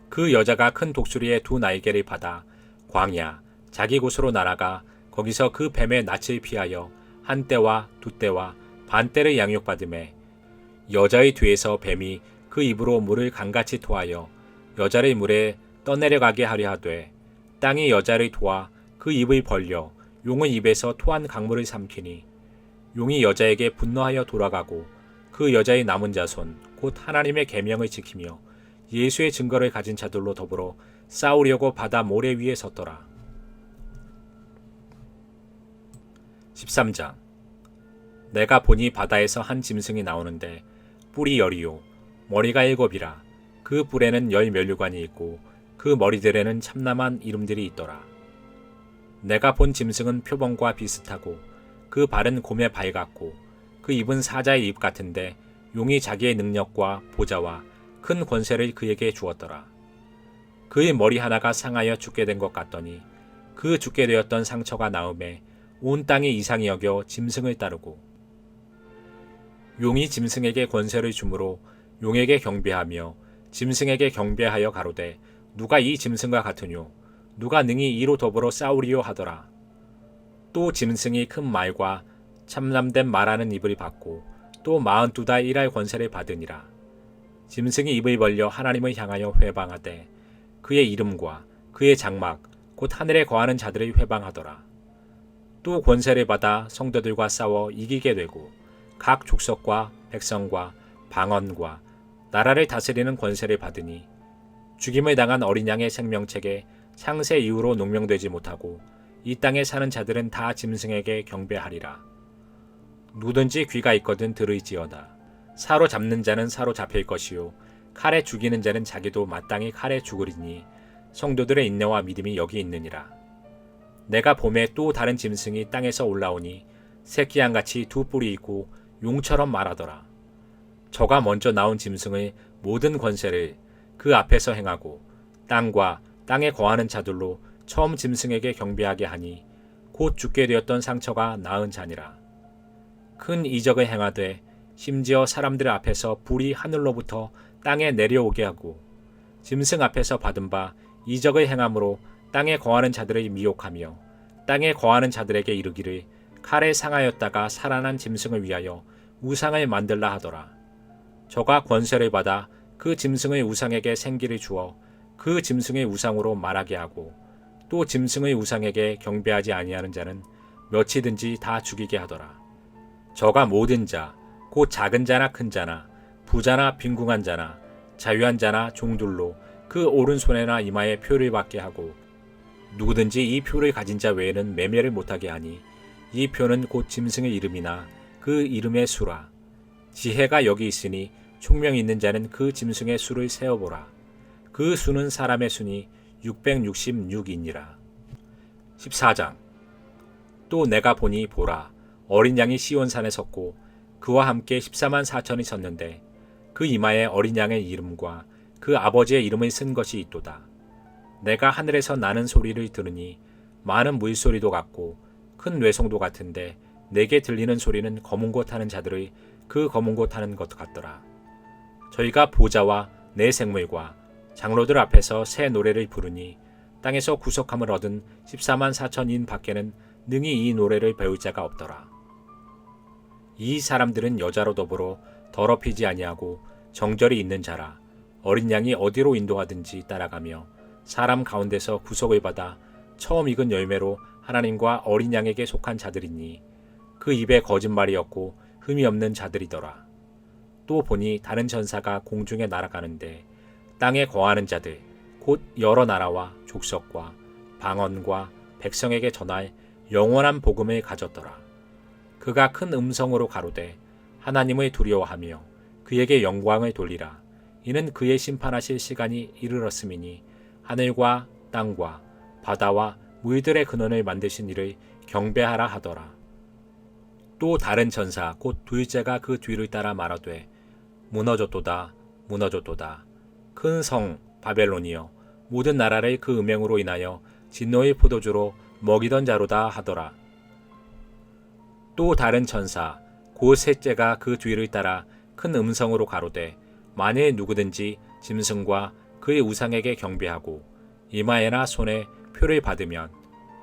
그 여자가 큰 독수리의 두 날개를 받아 광야 자기 곳으로 날아가 거기서 그 뱀의 낯을 피하여 한 떼와 두 떼와 반 떼를 양육받으매 여자의 뒤에서 뱀이 그 입으로 물을 강같이 토하여 여자를 물에 떠내려가게 하려 하되 땅이 여자를 도와 그 입을 벌려 용의 입에서 토한 강물을 삼키니 용이 여자에게 분노하여 돌아가고 그 여자의 남은 자손 곧 하나님의 계명을 지키며 예수의 증거를 가진 자들로 더불어 싸우려고 바다 모래 위에 섰더라. 13장 내가 보니 바다에서 한 짐승이 나오는데 뿔이 10이요 머리가 7이라. 그 뿔에는 10면류관이 있고 그 머리들에는 참남한 이름들이 있더라. 내가 본 짐승은 표범과 비슷하고 그 발은 곰의 발 같고 그 입은 사자의 입 같은데 용이 자기의 능력과 보좌와 큰 권세를 그에게 주었더라. 그의 머리 하나가 상하여 죽게 된 것 같더니 그 죽게 되었던 상처가 나음에 온 땅이 이상히 여겨 짐승을 따르고 용이 짐승에게 권세를 주므로 용에게 경배하며 짐승에게 경배하여 가로되 누가 이 짐승과 같으뇨 누가 능히 이로 더불어 싸우리요 하더라. 또 짐승이 큰 말과 참남된 말하는 입을 받고 또 42달 일할 권세를 받으니라. 짐승이 입을 벌려 하나님을 향하여 회방하되 그의 이름과 그의 장막 곧 하늘에 거하는 자들을 회방하더라. 또 권세를 받아 성도들과 싸워 이기게 되고 각 족속과 백성과 방언과 나라를 다스리는 권세를 받으니 죽임을 당한 어린 양의 생명책에 창세 이후로 농명되지 못하고 이 땅에 사는 자들은 다 짐승에게 경배하리라. 누구든지 귀가 있거든 들을지어다. 사로잡는 자는 사로잡힐 것이요 칼에 죽이는 자는 자기도 마땅히 칼에 죽으리니 성도들의 인내와 믿음이 여기 있느니라. 내가 봄에 또 다른 짐승이 땅에서 올라오니 새끼 양같이 두 뿔이 있고 용처럼 말하더라. 저가 먼저 나온 짐승의 모든 권세를 그 앞에서 행하고 땅과 땅에 거하는 자들로 처음 짐승에게 경배하게 하니 곧 죽게 되었던 상처가 나은 자니라. 큰 이적을 행하되 심지어 사람들 앞에서 불이 하늘로부터 땅에 내려오게 하고 짐승 앞에서 받은 바 이적을 행함으로 땅에 거하는 자들을 미혹하며 땅에 거하는 자들에게 이르기를 칼에 상하였다가 살아난 짐승을 위하여 우상을 만들라 하더라. 저가 권세를 받아 그 짐승의 우상에게 생기를 주어 그 짐승의 우상으로 말하게 하고 또 짐승의 우상에게 경배하지 아니하는 자는 몇이든지 다 죽이게 하더라. 저가 모든 자, 곧 작은 자나 큰 자나 부자나 빈궁한 자나 자유한 자나 종들로 그 오른손에나 이마에 표를 받게 하고 누구든지 이 표를 가진 자 외에는 매매를 못하게 하니 이 표는 곧 짐승의 이름이나 그 이름의 수라. 지혜가 여기 있으니 총명이 있는 자는 그 짐승의 수를 세어보라. 그 수는 사람의 수니 666이니라. 14장. 또 내가 보니 보라 어린 양이 시온산에 섰고 그와 함께 14만 4천이 섰는데 그 이마에 어린 양의 이름과 그 아버지의 이름을 쓴 것이 있도다. 내가 하늘에서 나는 소리를 들으니 많은 물소리도 같고 큰 뇌성도 같은데 내게 들리는 소리는 검은 곳 하는 자들의 그 검은 곳 하는 것 같더라. 저희가 보좌와 내 생물과 장로들 앞에서 새 노래를 부르니 땅에서 구속함을 얻은 14만 4천인 밖에는 능히 이 노래를 배울 자가 없더라. 이 사람들은 여자로 더불어 더럽히지 아니하고 정절이 있는 자라. 어린 양이 어디로 인도하든지 따라가며 사람 가운데서 구속을 받아 처음 익은 열매로 하나님과 어린 양에게 속한 자들이니 그 입에 거짓말이 없고 흠이 없는 자들이더라. 또 보니 다른 전사가 공중에 날아가는데 땅에 거하는 자들 곧 여러 나라와 족속과 방언과 백성에게 전할 영원한 복음을 가졌더라. 그가 큰 음성으로 가로되 하나님을 두려워하며 그에게 영광을 돌리라. 이는 그의 심판하실 시간이 이르렀음이니 하늘과 땅과 바다와 물들의 근원을 만드신 이를 경배하라 하더라. 또 다른 천사 곧 둘째가 그 뒤를 따라 말하되 무너졌도다 무너졌도다. 큰 성 바벨론이여 모든 나라를 그 음행으로 인하여 진노의 포도주로 먹이던 자로다 하더라. 또 다른 천사 곧 셋째가 그 뒤를 따라 큰 음성으로 가로되 만일 누구든지 짐승과 그의 우상에게 경배하고 이마에나 손에 표를 받으면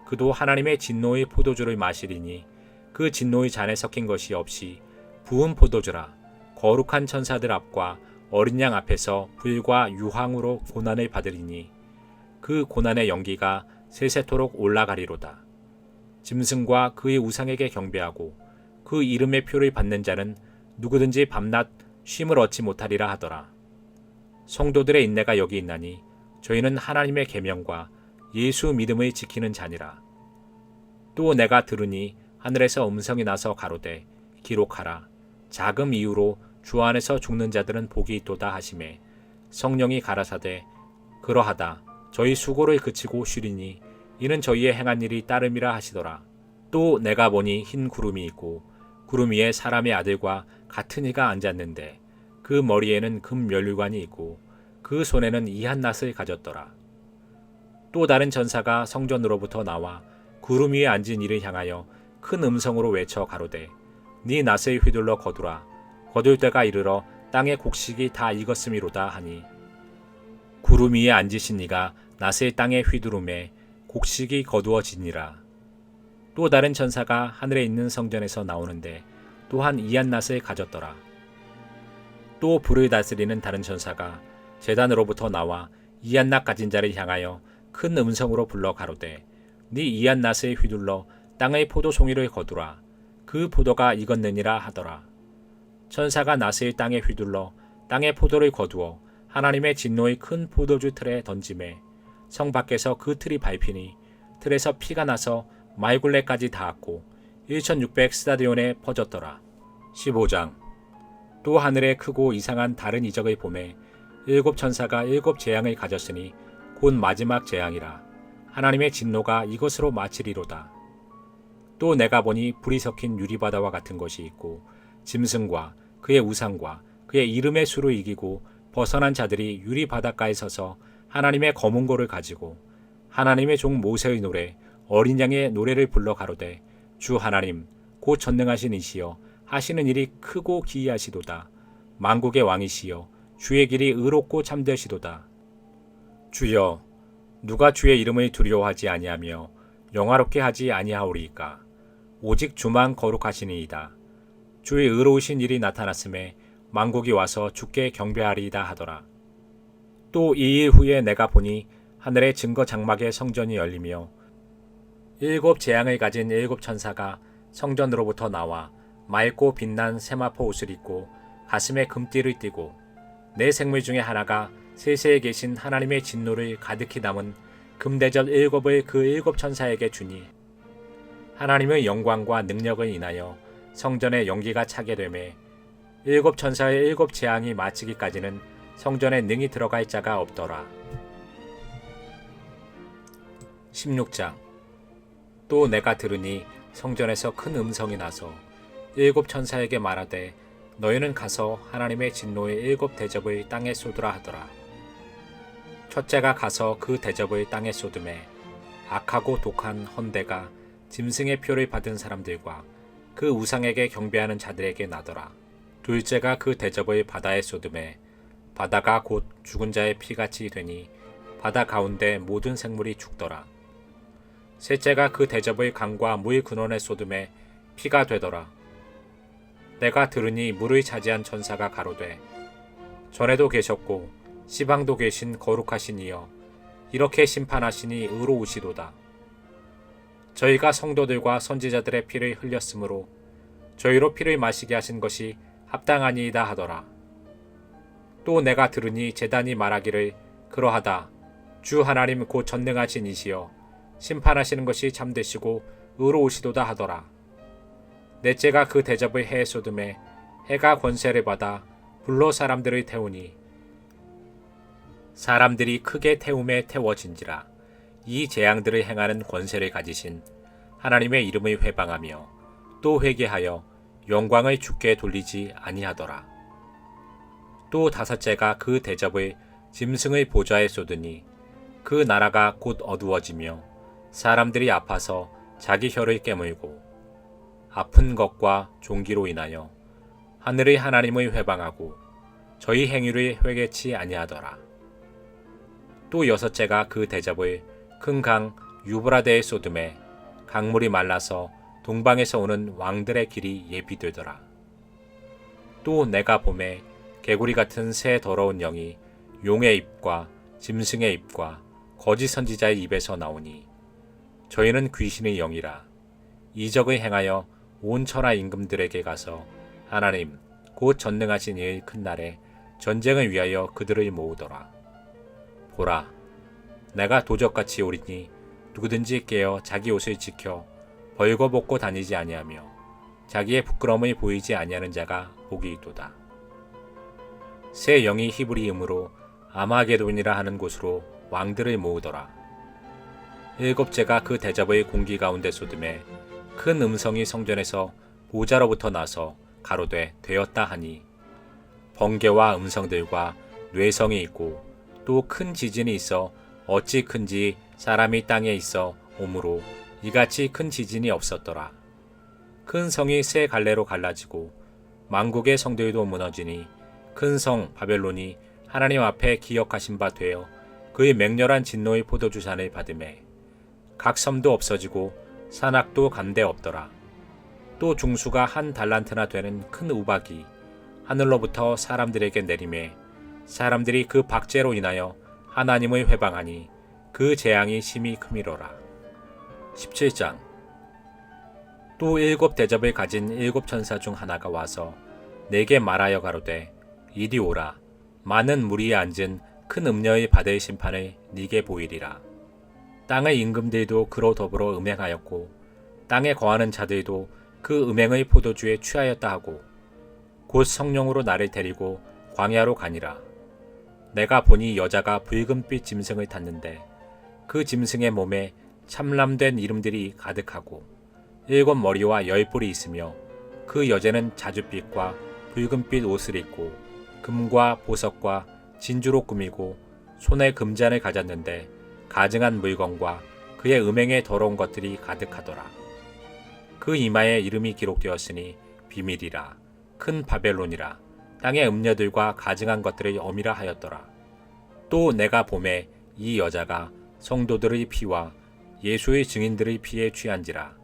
그도 하나님의 진노의 포도주를 마시리니 그 진노의 잔에 섞인 것이 없이 부은 포도주라. 거룩한 천사들 앞과 어린 양 앞에서 불과 유황으로 고난을 받으리니 그 고난의 연기가 세세토록 올라가리로다. 짐승과 그의 우상에게 경배하고 그 이름의 표를 받는 자는 누구든지 밤낮 쉼을 얻지 못하리라 하더라. 성도들의 인내가 여기 있나니 저희는 하나님의 계명과 예수 믿음을 지키는 자니라. 또 내가 들으니 하늘에서 음성이 나서 가로되 기록하라. 자금 이후로 주 안에서 죽는 자들은 복이 있도다 하시매 성령이 가라사대 그러하다 저희 수고를 그치고 쉬리니 이는 저희의 행한 일이 따름이라 하시더라. 또 내가 보니 흰 구름이 있고 구름 위에 사람의 아들과 같은 이가 앉았는데 그 머리에는 금면류관이 있고 그 손에는 이한 낫을 가졌더라. 또 다른 전사가 성전으로부터 나와 구름 위에 앉은 이를 향하여 큰 음성으로 외쳐 가로되 네 낫을 휘둘러 거두라. 거둘 때가 이르러 땅의 곡식이 다 익었음이로다 하니 구름 위에 앉으신 이가 낫을 땅에 휘두르매 곡식이 거두어지니라. 또 다른 천사가 하늘에 있는 성전에서 나오는데 또한 이한 낫을 가졌더라. 또 불을 다스리는 다른 천사가 제단으로부터 나와 이한 낫 가진 자를 향하여 큰 음성으로 불러 가로되 네 이한 낫을 휘둘러 땅의 포도송이를 거두라. 그 포도가 익었느니라 하더라. 천사가 낫을 땅에 휘둘러 땅의 포도를 거두어 하나님의 진노의 큰 포도주 틀에 던지매 성 밖에서 그 틀이 밟히니 틀에서 피가 나서 마이굴레까지 닿았고 1600 스타디온에 퍼졌더라. 15장. 또 하늘에 크고 이상한 다른 이적을 보매 일곱 천사가 일곱 재앙을 가졌으니 곧 마지막 재앙이라. 하나님의 진노가 이것으로 마치리로다. 또 내가 보니 불이 섞인 유리바다와 같은 것이 있고 짐승과 그의 우상과 그의 이름의 수로 이기고 벗어난 자들이 유리 바닷가에 서서 하나님의 검은 고를 가지고 하나님의 종 모세의 노래 어린 양의 노래를 불러 가로되 주 하나님 곧 전능하신 이시여 하시는 일이 크고 기이하시도다. 만국의 왕이시여 주의 길이 의롭고 참되시도다. 주여 누가 주의 이름을 두려워하지 아니하며 영화롭게 하지 아니하오리이까. 오직 주만 거룩하시니이다. 주의 의로우신 일이 나타났음에 만국이 와서 주께 경배하리이다 하더라. 또 2일 후에 내가 보니 하늘의 증거 장막의 성전이 열리며 일곱 재앙을 가진 일곱 천사가 성전으로부터 나와 맑고 빛난 세마포 옷을 입고 가슴에 금띠를 띠고 네 생물 중에 하나가 세세에 계신 하나님의 진노를 가득히 담은 금대접 일곱을 그 일곱 천사에게 주니 하나님의 영광과 능력을 인하여 성전에 연기가 차게 되매 일곱 천사의 일곱 재앙이 마치기까지는 성전에 능히 들어갈 자가 없더라. 16장. 또 내가 들으니 성전에서 큰 음성이 나서 일곱 천사에게 말하되 너희는 가서 하나님의 진노의 일곱 대접을 땅에 쏟으라 하더라. 첫째가 가서 그 대접을 땅에 쏟음에 악하고 독한 헌대가 짐승의 표를 받은 사람들과 그 우상에게 경배하는 자들에게 나더라. 둘째가 그 대접을 바다에 쏟음에 바다가 곧 죽은 자의 피같이 되니 바다 가운데 모든 생물이 죽더라. 셋째가 그 대접을 강과 물 근원에 쏟음에 피가 되더라. 내가 들으니 물을 차지한 천사가 가로되 전에도 계셨고 시방도 계신 거룩하신 이여 이렇게 심판하시니 의로우시도다. 저희가 성도들과 선지자들의 피를 흘렸으므로 저희로 피를 마시게 하신 것이 합당하니이다 하더라. 또 내가 들으니 제단이 말하기를 그러하다. 주 하나님 곧 전능하신 이시여 심판하시는 것이 참되시고 의로우시도다 하더라. 넷째가 그 대접을 해에 쏟음에 해가 권세를 받아 불로 사람들을 태우니 사람들이 크게 태움에 태워진지라. 이 재앙들을 행하는 권세를 가지신 하나님의 이름을 회방하며 또 회개하여 영광을 주께 돌리지 아니하더라. 또 다섯째가 그 대접을 짐승의 보좌에 쏟으니 그 나라가 곧 어두워지며 사람들이 아파서 자기 혀를 깨물고 아픈 것과 종기로 인하여 하늘의 하나님을 회방하고 저희 행위를 회개치 아니하더라. 또 여섯째가 그 대접을 큰 강 유브라데에 쏟음에 강물이 말라서 동방에서 오는 왕들의 길이 예비되더라. 또 내가 보매 개구리 같은 새 더러운 영이 용의 입과 짐승의 입과 거짓 선지자의 입에서 나오니 저희는 귀신의 영이라. 이적을 행하여 온 천하 임금들에게 가서 하나님 곧 전능하신 이의 큰 날에 전쟁을 위하여 그들을 모으더라. 보라, 내가 도적같이 오리니 누구든지 깨어 자기 옷을 지켜 벌거벗고 다니지 아니하며 자기의 부끄러움을 보이지 아니하는 자가 복이 있도다. 새 영이 히브리음으로 아마게돈이라 하는 곳으로 왕들을 모으더라. 일곱째가 그 대접의 공기 가운데 쏟음에 큰 음성이 성전에서 보좌로부터 나서 가로되 되었다 하니 번개와 음성들과 뇌성이 있고 또 큰 지진이 있어 어찌 큰지 사람이 땅에 있어 오므로 이같이 큰 지진이 없었더라. 큰 성이 세 갈래로 갈라지고 만국의 성들도 무너지니 큰 성 바벨론이 하나님 앞에 기억하신 바 되어 그의 맹렬한 진노의 포도주산을 받음에 각 섬도 없어지고 산악도 간데 없더라. 또 중수가 한 달란트나 되는 큰 우박이 하늘로부터 사람들에게 내림에 사람들이 그 박제로 인하여 하나님을 회방하니 그 재앙이 심히 크미로라. 17장. 또 일곱 대접을 가진 일곱 천사 중 하나가 와서 내게 말하여 가로되 이리 오라. 많은 무리에 앉은 큰 음녀의 받을 심판을 네게 보이리라. 땅의 임금들도 그로 더불어 음행하였고 땅에 거하는 자들도 그 음행의 포도주에 취하였다 하고 곧 성령으로 나를 데리고 광야로 가니라. 내가 보니 여자가 붉은빛 짐승을 탔는데 그 짐승의 몸에 참람된 이름들이 가득하고 일곱 머리와 열 뿔이 있으며 그 여자는 자줏빛과 붉은빛 옷을 입고 금과 보석과 진주로 꾸미고 손에 금잔을 가졌는데 가증한 물건과 그의 음행에 더러운 것들이 가득하더라. 그 이마에 이름이 기록되었으니 비밀이라 큰 바벨론이라 땅의 음녀들과 가증한 것들의 어미라 하였더라. 또 내가 보매 이 여자가 성도들의 피와 예수의 증인들의 피에 취한지라.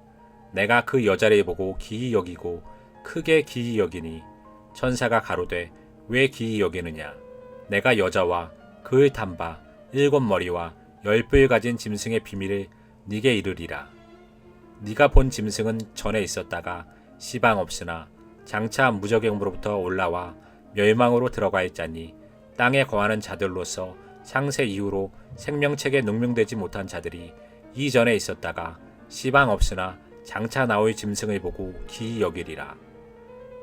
내가 그 여자를 보고 기이 여기고 크게 기이 여기니 천사가 가로되 왜 기이 여기느냐. 내가 여자와 그의 탄바 일곱 머리와 열 뿔 가진 짐승의 비밀을 네게 이르리라. 네가 본 짐승은 전에 있었다가 시방 없으나 장차 무저갱으로부터 올라와 멸망으로 들어가 있자니 땅에 거하는 자들로서 창세 이후로 생명책에 능명되지 못한 자들이 이전에 있었다가 시방 없으나 장차 나올 짐승을 보고 기이 여기리라.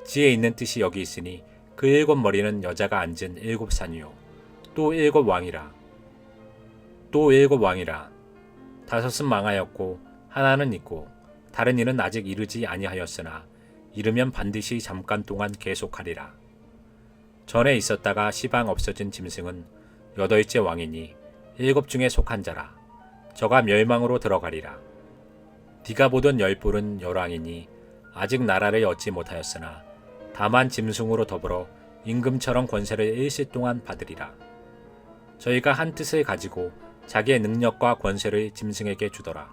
지혜 있는 뜻이 여기 있으니 그 일곱 머리는 여자가 앉은 일곱 산이요 또 일곱 왕이라. 또 일곱 왕이라. 다섯은 망하였고 하나는 있고 다른 이는 아직 이르지 아니하였으나 이르면 반드시 잠깐 동안 계속하리라. 전에 있었다가 시방 없어진 짐승은 여덟째 왕이니 일곱 중에 속한 자라. 저가 멸망으로 들어가리라. 네가 보던 열 뿔은 열왕이니 아직 나라를 얻지 못하였으나 다만 짐승으로 더불어 임금처럼 권세를 일시 동안 받으리라. 저희가 한 뜻을 가지고 자기의 능력과 권세를 짐승에게 주더라.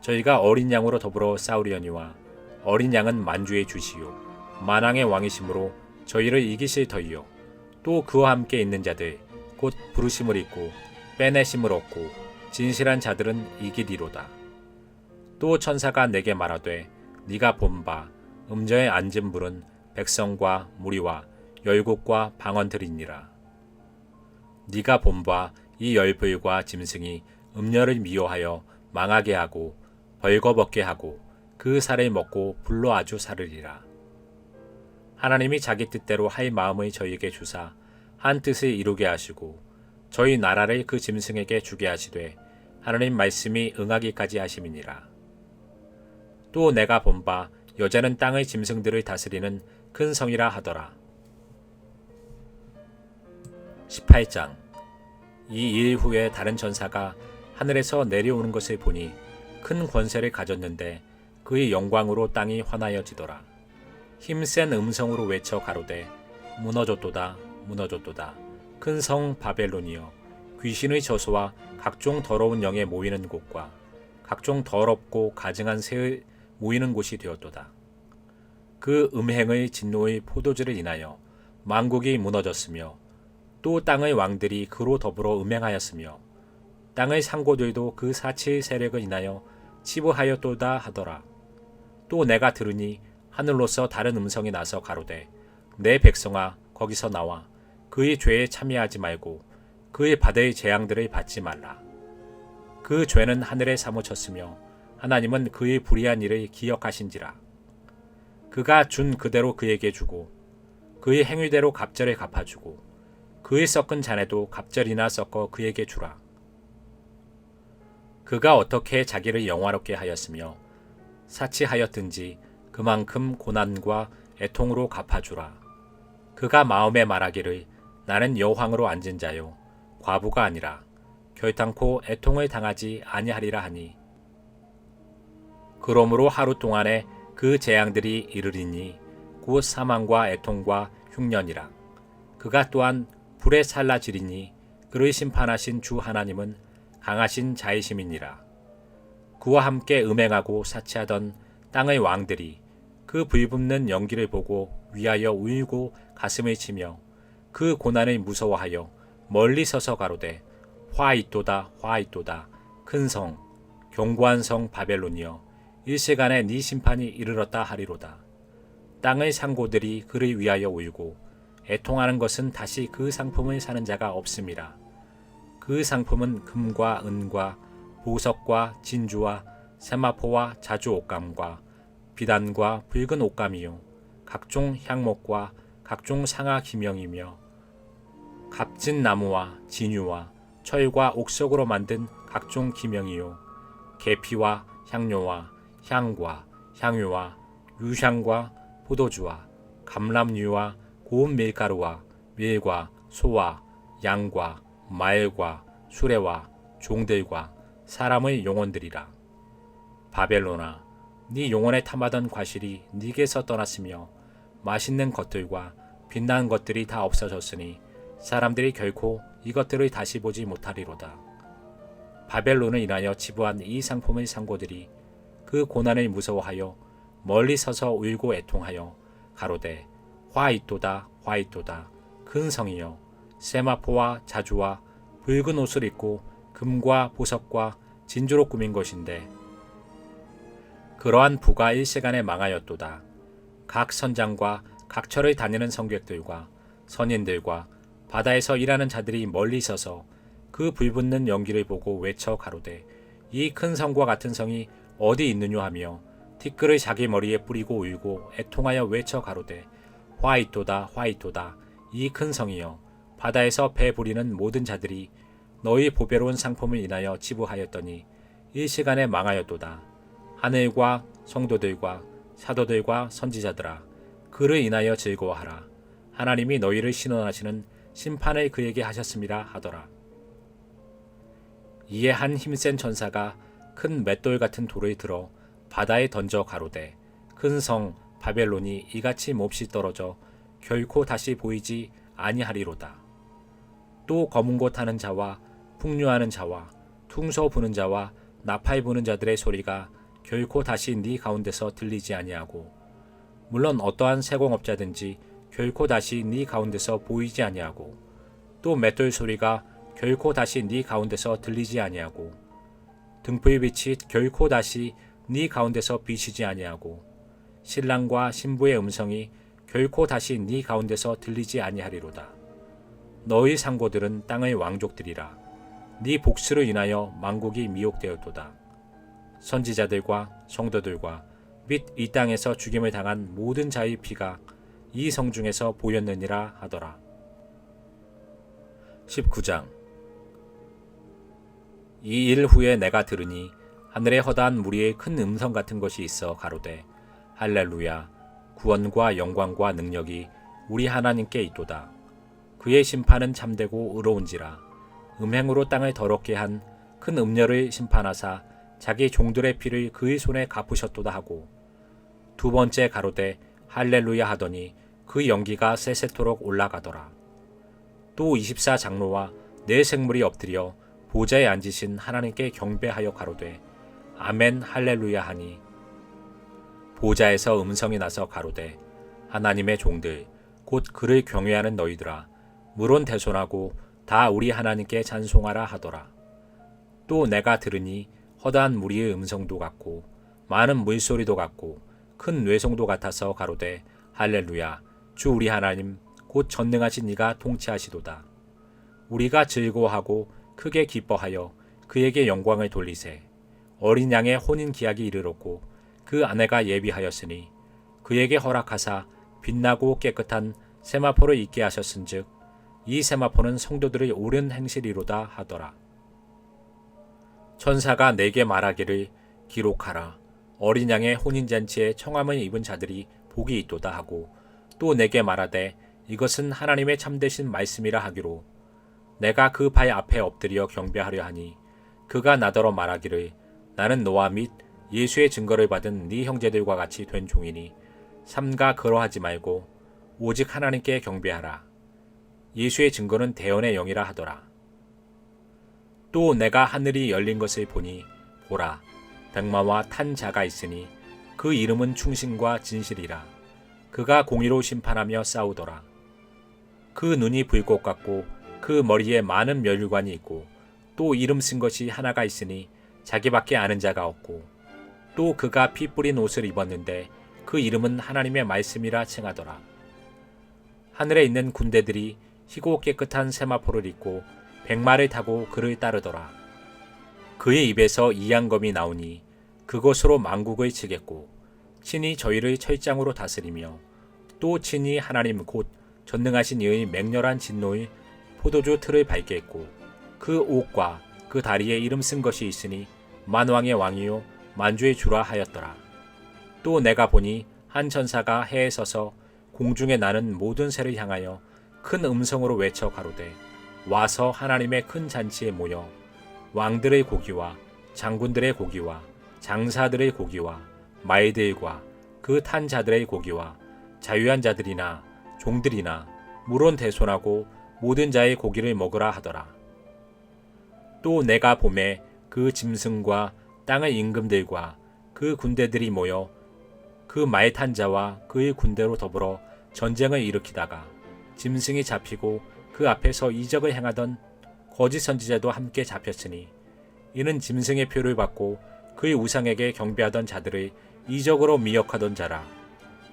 저희가 어린 양으로 더불어 싸우려니와 어린 양은 만주의 주시요 만왕의 왕이심으로 저희를 이기실 터이요 또 그와 함께 있는 자들 곧 부르심을 입고 빼내심을 얻고 진실한 자들은 이기리로다. 또 천사가 내게 말하되 네가 본 바 음저에 앉은 물은 백성과 무리와 열국과 방언들이니라. 네가 본 바 이 열불과 짐승이 음녀를 미워하여 망하게 하고 벌거벗게 하고 그 살을 먹고 불로 아주 사르리라. 하나님이 자기 뜻대로 할 마음을 저희에게 주사 한 뜻을 이루게 하시고 저희 나라를 그 짐승에게 주게 하시되 하나님 말씀이 응하기까지 하심이니라. 또 내가 본 바 여자는 땅의 짐승들을 다스리는 큰 성이라 하더라. 18장. 이 일 후에 다른 천사가 하늘에서 내려오는 것을 보니 큰 권세를 가졌는데 그의 영광으로 땅이 환하여지더라. 힘센 음성으로 외쳐 가로되 무너졌도다 무너졌도다 큰 성 바벨론이여 귀신의 저소와 각종 더러운 영에 모이는 곳과 각종 더럽고 가증한 새의 모이는 곳이 되었도다. 그 음행의 진노의 포도주를 인하여 만국이 무너졌으며 또 땅의 왕들이 그로 더불어 음행하였으며 땅의 상고들도 그 사칠 세력을 인하여 치부하였도다 하더라. 또 내가 들으니 하늘로서 다른 음성이 나서 가로되 내 백성아 거기서 나와 그의 죄에 참여하지 말고 그의 받을 재앙들을 받지 말라. 그 죄는 하늘에 사무쳤으며 하나님은 그의 불의한 일을 기억하신지라. 그가 준 그대로 그에게 주고 그의 행위대로 갑절을 갚아주고 그의 섞은 잔에도 갑절이나 섞어 그에게 주라. 그가 어떻게 자기를 영화롭게 하였으며 사치하였든지 그만큼 고난과 애통으로 갚아주라. 그가 마음에 말하기를 나는 여왕으로 앉은 자요 과부가 아니라 결탄코 애통을 당하지 아니하리라 하니 그러므로 하루 동안에 그 재앙들이 이르리니 곧 사망과 애통과 흉년이라. 그가 또한 불에 살라지리니 그를 심판하신 주 하나님은 강하신 자이심이니라. 그와 함께 음행하고 사치하던 땅의 왕들이 그 불붙는 연기를 보고 위하여 울고 가슴을 치며 그 고난을 무서워하여 멀리 서서 가로되 화 있도다 화 있도다 큰 성 견고한 성 바벨론이여 일시간에 네 심판이 이르렀다 하리로다. 땅의 상고들이 그를 위하여 울고 애통하는 것은 다시 그 상품을 사는 자가 없음이라. 그 상품은 금과 은과 보석과 진주와 세마포와 자주 옷감과 비단과 붉은 옷감이요 각종 향목과 각종 상아 기명이며 값진 나무와 진유와 철과 옥석으로 만든 각종 기명이요 계피와 향료와 향과 향유와 유향과 포도주와 감람류와 고운 밀가루와 밀과 소와 양과 말과 수레와 종들과 사람의 영혼들이라. 바벨론아, 네 영혼에 탐하던 과실이 네게서 떠났으며 맛있는 것들과 빛나는 것들이 다 없어졌으니 사람들이 결코 이것들을 다시 보지 못하리로다. 바벨론을 인하여 치부한 이 상품의 상고들이 그 고난을 무서워하여 멀리 서서 울고 애통하여 가로되 화 있도다 화 있도다 큰 성이여 세마포와 자주와 붉은 옷을 입고 금과 보석과 진주로 꾸민 것인데 그러한 부가 일시간에 망하였도다. 각 선장과 각 처를 다니는 성객들과 선인들과 바다에서 일하는 자들이 멀리 서서 그 불붙는 연기를 보고 외쳐 가로되 이 큰 성과 같은 성이 어디 있느냐 하며 티끌을 자기 머리에 뿌리고 울고 애통하여 외쳐 가로되 화 있도다 화 있도다 이 큰 성이여 바다에서 배 부리는 모든 자들이 너희 보배로운 상품을 인하여 치부하였더니 일시간에 망하였도다. 하늘과 성도들과 사도들과 선지자들아 그를 인하여 즐거워하라. 하나님이 너희를 신원하시는 심판을 그에게 하셨음이라 하더라. 이에 한 힘센 전사가 큰 맷돌 같은 돌을 들어 바다에 던져 가로되 큰 성 바벨론이 이같이 몹시 떨어져 결코 다시 보이지 아니하리로다. 또 검은 곳 하는 자와 풍류하는 자와 퉁소 부는 자와 나팔 부는 자들의 소리가 결코 다시 네 가운데서 들리지 아니하고 물론 어떠한 세공업자든지 결코 다시 네 가운데서 보이지 아니하고 또 맷돌 소리가 결코 다시 네 가운데서 들리지 아니하고 등불빛이 결코 다시 네 가운데서 비치지 아니하고 신랑과 신부의 음성이 결코 다시 네 가운데서 들리지 아니하리로다. 너희 상고들은 땅의 왕족들이라. 네 복수를 인하여 만국이 미혹되었도다. 선지자들과 성도들과 및 이 땅에서 죽임을 당한 모든 자의 피가 이 성 중에서 보였느니라 하더라. 19장. 이 일 후에 내가 들으니 하늘에 허다한 무리의 큰 음성 같은 것이 있어 가로되 할렐루야 구원과 영광과 능력이 우리 하나님께 있도다. 그의 심판은 참되고 의로운지라. 음행으로 땅을 더럽게 한 큰 음녀를 심판하사 자기 종들의 피를 그의 손에 갚으셨도다 하고 두 번째 가로되 할렐루야 하더니 그 연기가 세세토록 올라가더라. 또 24장로와 네 생물이 엎드려 보좌에 앉으신 하나님께 경배하여 가로되 아멘 할렐루야 하니 보좌에서 음성이 나서 가로되 하나님의 종들 곧 그를 경외하는 너희들아 물론 대손하고 다 우리 하나님께 찬송하라 하더라. 또 내가 들으니 허다한 무리의 음성도 같고 많은 물소리도 같고 큰 뇌성도 같아서 가로되 할렐루야 주 우리 하나님 곧 전능하신 이가 통치하시도다. 우리가 즐거워하고 크게 기뻐하여 그에게 영광을 돌리세. 어린 양의 혼인 기약이 이르렀고 그 아내가 예비하였으니 그에게 허락하사 빛나고 깨끗한 세마포를 입게 하셨은즉 이 세마포는 성도들의 옳은 행실이로다 하더라. 천사가 내게 말하기를 기록하라. 어린 양의 혼인잔치에 청함을 입은 자들이 복이 있도다 하고 또 내게 말하되 이것은 하나님의 참되신 말씀이라 하기로 내가 그 발 앞에 엎드려 경배하려 하니 그가 나더러 말하기를 나는 너와 및 예수의 증거를 받은 네 형제들과 같이 된 종이니 삼가 그러하지 말고 오직 하나님께 경배하라. 예수의 증거는 대언의 영이라 하더라. 또 내가 하늘이 열린 것을 보니 보라 백마와 탄 자가 있으니 그 이름은 충신과 진실이라. 그가 공의로 심판하며 싸우더라. 그 눈이 불꽃 같고 그 머리에 많은 면류관이 있고 또 이름 쓴 것이 하나가 있으니 자기밖에 아는 자가 없고 또 그가 피 뿌린 옷을 입었는데 그 이름은 하나님의 말씀이라 칭하더라. 하늘에 있는 군대들이 희고 깨끗한 세마포를 입고 백마를 타고 그를 따르더라. 그의 입에서 이양검이 나오니 그것으로 만국을 치겠고 친히 저희를 철장으로 다스리며 또 친히 하나님 곧 전능하신 이의 맹렬한 진노의 포도주 틀을 밟겠고 그 옥과 그 다리에 이름 쓴 것이 있으니 만왕의 왕이요 만주의 주라 하였더라. 또 내가 보니 한 천사가 해에 서서 공중에 나는 모든 새를 향하여 큰 음성으로 외쳐 가로되 와서 하나님의 큰 잔치에 모여 왕들의 고기와 장군들의 고기와 장사들의 고기와 말들과 그 탄 자들의 고기와 자유한 자들이나 종들이나 물론 대손하고 모든 자의 고기를 먹으라 하더라. 또 내가 보매 그 짐승과 땅의 임금들과 그 군대들이 모여 그 말 탄 자와 그의 군대로 더불어 전쟁을 일으키다가 짐승이 잡히고 그 앞에서 이적을 행하던 거짓 선지자도 함께 잡혔으니 이는 짐승의 표를 받고 그의 우상에게 경배하던 자들을 이적으로 미혹하던 자라.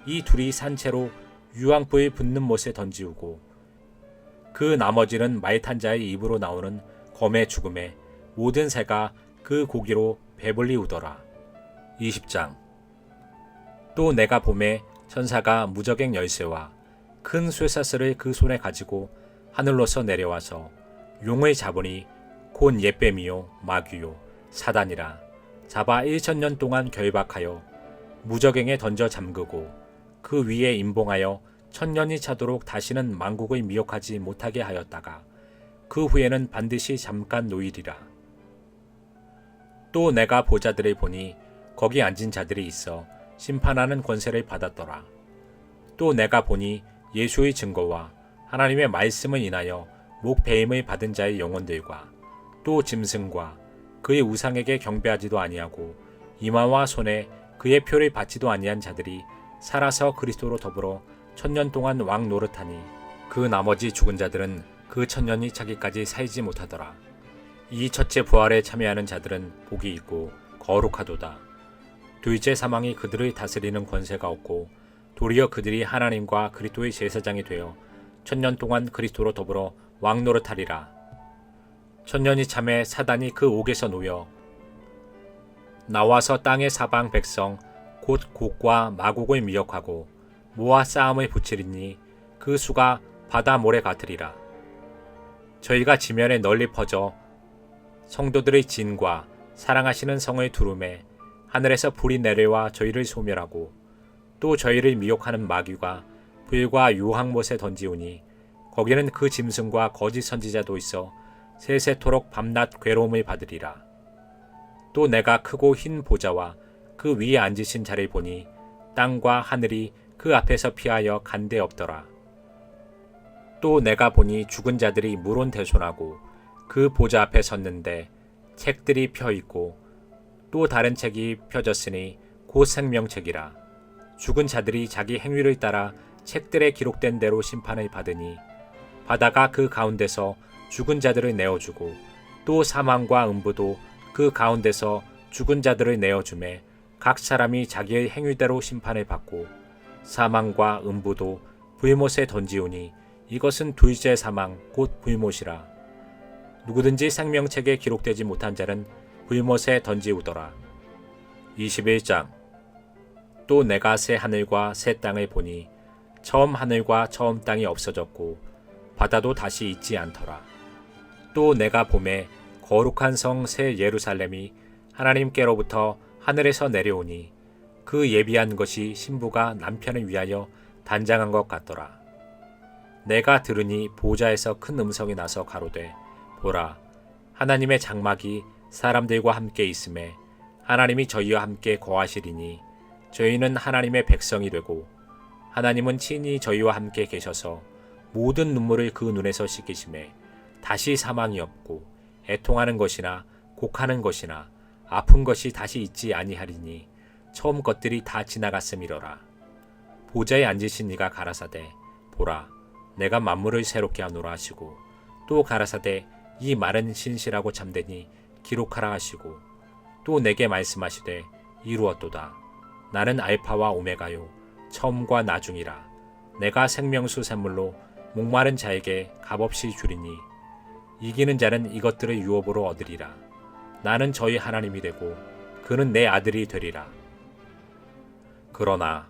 이 둘이 산채로 유황불 붙는 못에 던지우고 그 나머지는 말 탄 자의 입으로 나오는 검의 죽음에 모든 새가 그 고기로 배불리 우더라. 20장. 또 내가 보매 천사가 무저갱 열쇠와 큰 쇠사슬을 그 손에 가지고 하늘로서 내려와서 용을 잡으니 곧 옛뱀이요 마귀요 사단이라. 잡아 1000년 동안 결박하여 무저갱에 던져 잠그고 그 위에 임봉하여 1000년이 차도록 다시는 만국을 미혹하지 못하게 하였다가 그 후에는 반드시 잠깐 노일이라. 또 내가 보자들을 보니 거기 앉은 자들이 있어 심판하는 권세를 받았더라. 또 내가 보니 예수의 증거와 하나님의 말씀을 인하여 목배임을 받은 자의 영혼들과 또 짐승과 그의 우상에게 경배하지도 아니하고 이마와 손에 그의 표를 받지도 아니한 자들이 살아서 그리스도로 더불어 1000년 동안 왕 노릇하니 그 나머지 죽은 자들은 그 1000년이 차기까지 살지 못하더라. 이 첫째 부활에 참여하는 자들은 복이 있고 거룩하도다. 둘째 사망이 그들을 다스리는 권세가 없고 도리어 그들이 하나님과 그리스도의 제사장이 되어 1000년 동안 그리스도로 더불어 왕 노릇하리라. 1000년이 참에 사단이 그 옥에서 놓여 나와서 땅의 사방 백성 곧 곡과 마곡을 미혹하고 모아 싸움을 붙이리니 그 수가 바다 모래 같으리라. 저희가 지면에 널리 퍼져 성도들의 진과 사랑하시는 성을 두루매 하늘에서 불이 내려와 저희를 소멸하고 또 저희를 미혹하는 마귀가 불과 유황못에 던지우니 거기는 그 짐승과 거짓 선지자도 있어 세세토록 밤낮 괴로움을 받으리라. 또 내가 크고 흰 보좌와 그 위에 앉으신 자를 보니 땅과 하늘이 그 앞에서 피하여 간데 없더라. 또 내가 보니 죽은 자들이 물온대손하고 그 보좌 앞에 섰는데 책들이 펴 있고 또 다른 책이 펴졌으니 곧 생명책이라. 죽은 자들이 자기 행위를 따라 책들에 기록된 대로 심판을 받으니 바다가 그 가운데서 죽은 자들을 내어주고 또 사망과 음부도 그 가운데서 죽은 자들을 내어주매 각 사람이 자기의 행위대로 심판을 받고 사망과 음부도 불못에 던지우니 이것은 둘째 사망 곧 불못이라. 누구든지 생명책에 기록되지 못한 자는 불못에 던지우더라. 21장. 또 내가 새 하늘과 새 땅을 보니 처음 하늘과 처음 땅이 없어졌고 바다도 다시 있지 않더라. 또 내가 봄에 거룩한 성 새 예루살렘이 하나님께로부터 하늘에서 내려오니 그 예비한 것이 신부가 남편을 위하여 단장한 것 같더라. 내가 들으니 보좌에서 큰 음성이 나서 가로되 보라 하나님의 장막이 사람들과 함께 있음에 하나님이 저희와 함께 거하시리니 저희는 하나님의 백성이 되고 하나님은 친히 저희와 함께 계셔서 모든 눈물을 그 눈에서 씻기심에 다시 사망이 없고 애통하는 것이나 곡하는 것이나 아픈 것이 다시 있지 아니하리니 처음 것들이 다 지나갔음이로라. 보좌에 앉으신 이가 가라사대 보라 내가 만물을 새롭게 하노라 하시고 또 가라사대 이 말은 신실하고 참되니 기록하라 하시고 또 내게 말씀하시되 이루었도다. 나는 알파와 오메가요 처음과 나중이라. 내가 생명수 샘물로 목마른 자에게 값없이 주리니 이기는 자는 이것들을 유업으로 얻으리라. 나는 저희 하나님이 되고 그는 내 아들이 되리라. 그러나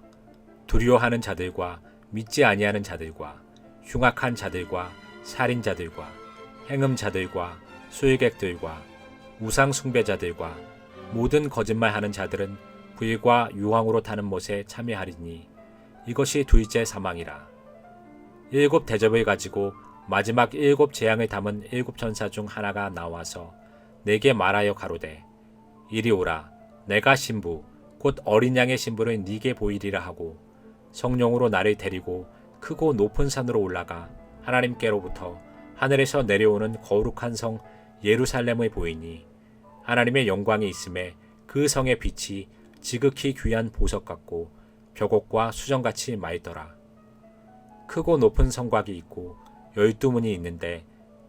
두려워하는 자들과 믿지 아니하는 자들과 흉악한 자들과 살인자들과 행음자들과 술객들과 우상 숭배자들과 모든 거짓말하는 자들은 불과 유황으로 타는 못에 참여하리니 이것이 둘째 사망이라. 7 대접을 가지고 마지막 7 재앙을 담은 7 천사 중 하나가 나와서 내게 말하여 가로되 이리 오라. 내가 신부 곧 어린 양의 신부를 네게 보이리라 하고 성령으로 나를 데리고 크고 높은 산으로 올라가 하나님께로부터 하늘에서 내려오는 거룩한 성 예루살렘을 보이니 하나님의 영광이 있음에 그 성의 빛이 지극히 귀한 보석 같고 벽옥과 수정같이 맑더라. 크고 높은 성곽이 있고 12문이 있는데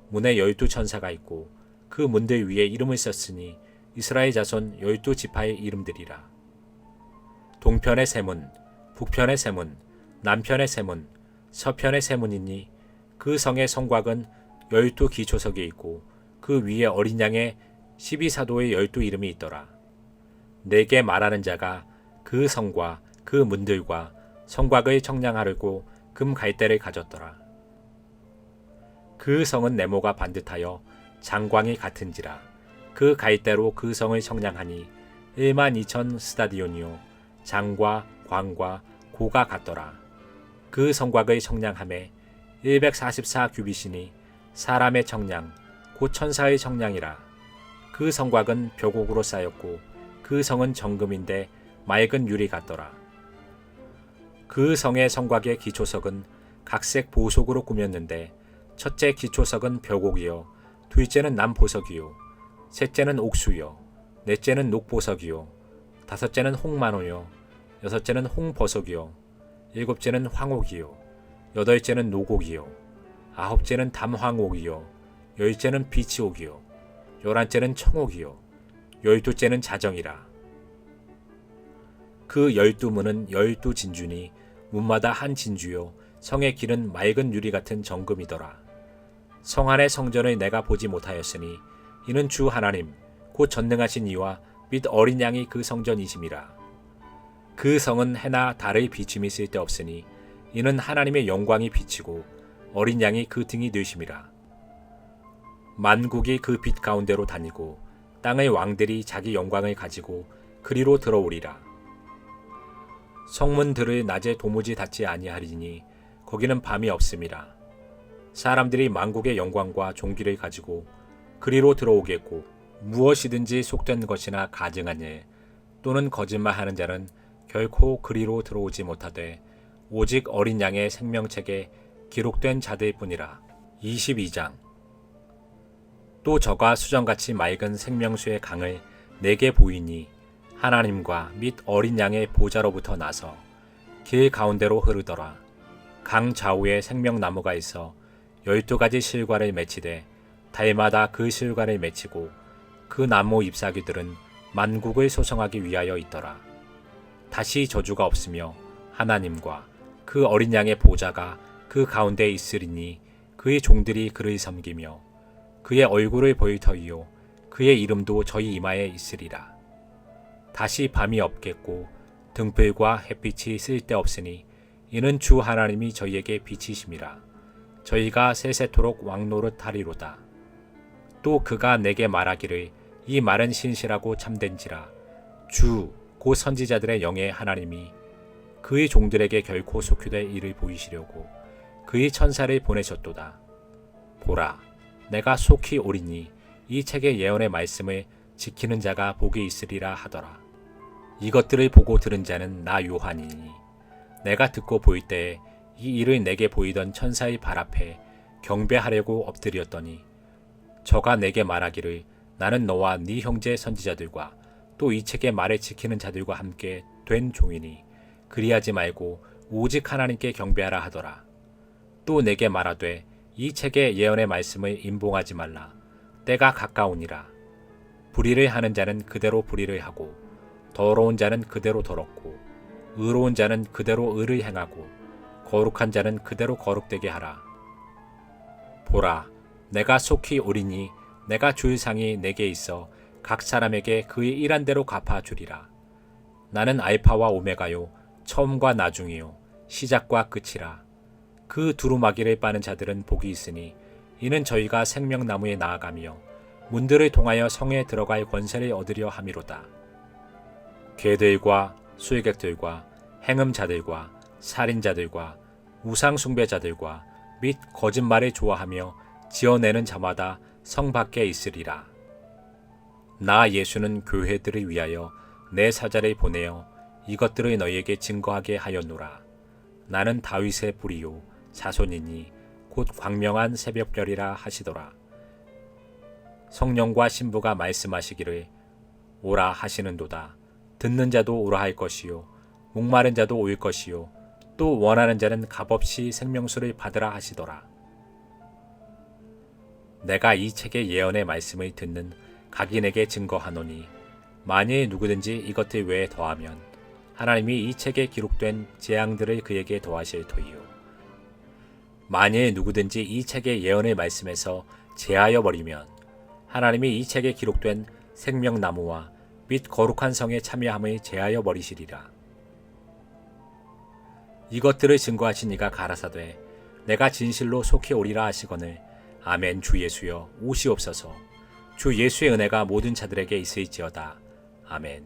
문에 12 천사가 있고 그 문들 위에 이름을 썼으니 이스라엘 자손 12지파의 이름들이라. 동편의 세 문, 북편의 세 문, 남편의 세 문, 서편의 세 문이니 그 성의 성곽은 12 기초석이 있고 그 위에 어린 양의 12사도의 12 이름이 있더라. 내게 말하는 자가 그 성과 그 문들과 성곽의 청량하려고 금 갈대를 가졌더라. 그 성은 네모가 반듯하여 장광이 같은지라. 그 갈대로 그 성을 청량하니 12,000 스타디온이요 장과 광과 고가 같더라. 그 성곽의 청량함에 144 규빗이니 사람의 청량 곧 천사의 청량이라. 그 성곽은 벽옥으로 쌓였고 그 성은 정금인데 맑은 유리 같더라. 그 성의 성곽의 기초석은 각색 보석으로 꾸몄는데 첫째 기초석은 벽옥이요 둘째는 남보석이요 셋째는 옥수요 넷째는 녹보석이요 다섯째는 홍만호요 여섯째는 홍버석이요 일곱째는 황옥이요 여덟째는 노곡이요 아홉째는 담황옥이요 열째는 비치옥이요 열한째는 청옥이요 12째는 자정이라. 그 12문은 12 진주니 문마다 한 진주요 성의 길은 맑은 유리 같은 정금이더라. 성 안의 성전을 내가 보지 못하였으니 이는 주 하나님 곧 전능하신 이와 및 어린 양이 그 성전이심이라. 그 성은 해나 달의 비침이 쓸데없으니 이는 하나님의 영광이 비치고 어린 양이 그 등이 되심이라. 만국이 그 빛 가운데로 다니고 땅의 왕들이 자기 영광을 가지고 그리로 들어오리라. 성문들을 낮에 도무지 닫지 아니하리니 거기는 밤이 없음이라. 사람들이 만국의 영광과 존귀를 가지고 그리로 들어오겠고 무엇이든지 속된 것이나 가증한 일 또는 거짓말하는 자는 결코 그리로 들어오지 못하되 오직 어린 양의 생명책에 기록된 자들 뿐이라. 22장. 또 저가 수정같이 맑은 생명수의 강을 내게 보이니 하나님과 및 어린 양의 보좌로부터 나서 길 가운데로 흐르더라. 강 좌우에 생명나무가 있어 12가지 실과를 맺히되 달마다 그 실과를 맺히고 그 나무 잎사귀들은 만국을 소성하기 위하여 있더라. 다시 저주가 없으며 하나님과 그 어린 양의 보좌가 그 가운데 있으리니 그의 종들이 그를 섬기며 그의 얼굴을 볼 터이요 그의 이름도 저희 이마에 있으리라. 다시 밤이 없겠고 등불과 햇빛이 쓸데없으니 이는 주 하나님이 저희에게 빛이심이라. 저희가 세세토록 왕노릇 하리로다. 또 그가 내게 말하기를 이 말은 신실하고 참된지라. 주 곧 선지자들의 영의 하나님이 그의 종들에게 결코 속히될 일을 보이시려고 그의 천사를 보내셨도다. 보라, 내가 속히 오리니 이 책의 예언의 말씀을 지키는 자가 복이 있으리라 하더라. 이것들을 보고 들은 자는 나 요한이니 내가 듣고 보일 때에 이 일을 내게 보이던 천사의 발 앞에 경배하려고 엎드렸더니 저가 내게 말하기를 나는 너와 네 형제 선지자들과 또 이 책의 말을 지키는 자들과 함께 된 종이니 그리하지 말고 오직 하나님께 경배하라 하더라. 또 내게 말하되 이 책의 예언의 말씀을 임봉하지 말라. 때가 가까우니라. 불의를 하는 자는 그대로 불의를 하고 더러운 자는 그대로 더럽고 의로운 자는 그대로 의를 행하고 거룩한 자는 그대로 거룩되게 하라. 보라, 내가 속히 오리니 내가 줄 상이 내게 있어 각 사람에게 그의 일한 대로 갚아주리라. 나는 알파와 오메가요 처음과 나중이요 시작과 끝이라. 그 두루마기를 빠는 자들은 복이 있으니 이는 저희가 생명나무에 나아가며 문들을 통하여 성에 들어갈 권세를 얻으려 함이로다. 개들과 술객들과 행음자들과 살인자들과 우상숭배자들과 및 거짓말을 좋아하며 지어내는 자마다 성 밖에 있으리라. 나 예수는 교회들을 위하여 내 사자를 보내어 이것들을 너희에게 증거하게 하였노라. 나는 다윗의 뿌리요 자손이니 곧 광명한 새벽별이라 하시더라. 성령과 신부가 말씀하시기를 오라 하시는도다. 듣는 자도 오라 할 것이요 목마른 자도 올 것이요 또 원하는 자는 값없이 생명수를 받으라 하시더라. 내가 이 책의 예언의 말씀을 듣는 각인에게 증거하노니 만일 누구든지 이것들 외에 더하면 하나님이 이 책에 기록된 재앙들을 그에게 더하실 터이요. 만일 누구든지 이 책의 예언의 말씀에서 제하여 버리면 하나님이 이 책에 기록된 생명나무와 및 거룩한 성에 참여함을 제하여 버리시리라. 이것들을 증거하신 이가 가라사대 내가 진실로 속히 오리라 하시거늘 아멘. 주 예수여 오시옵소서. 주 예수의 은혜가 모든 자들에게 있을지어다. 아멘.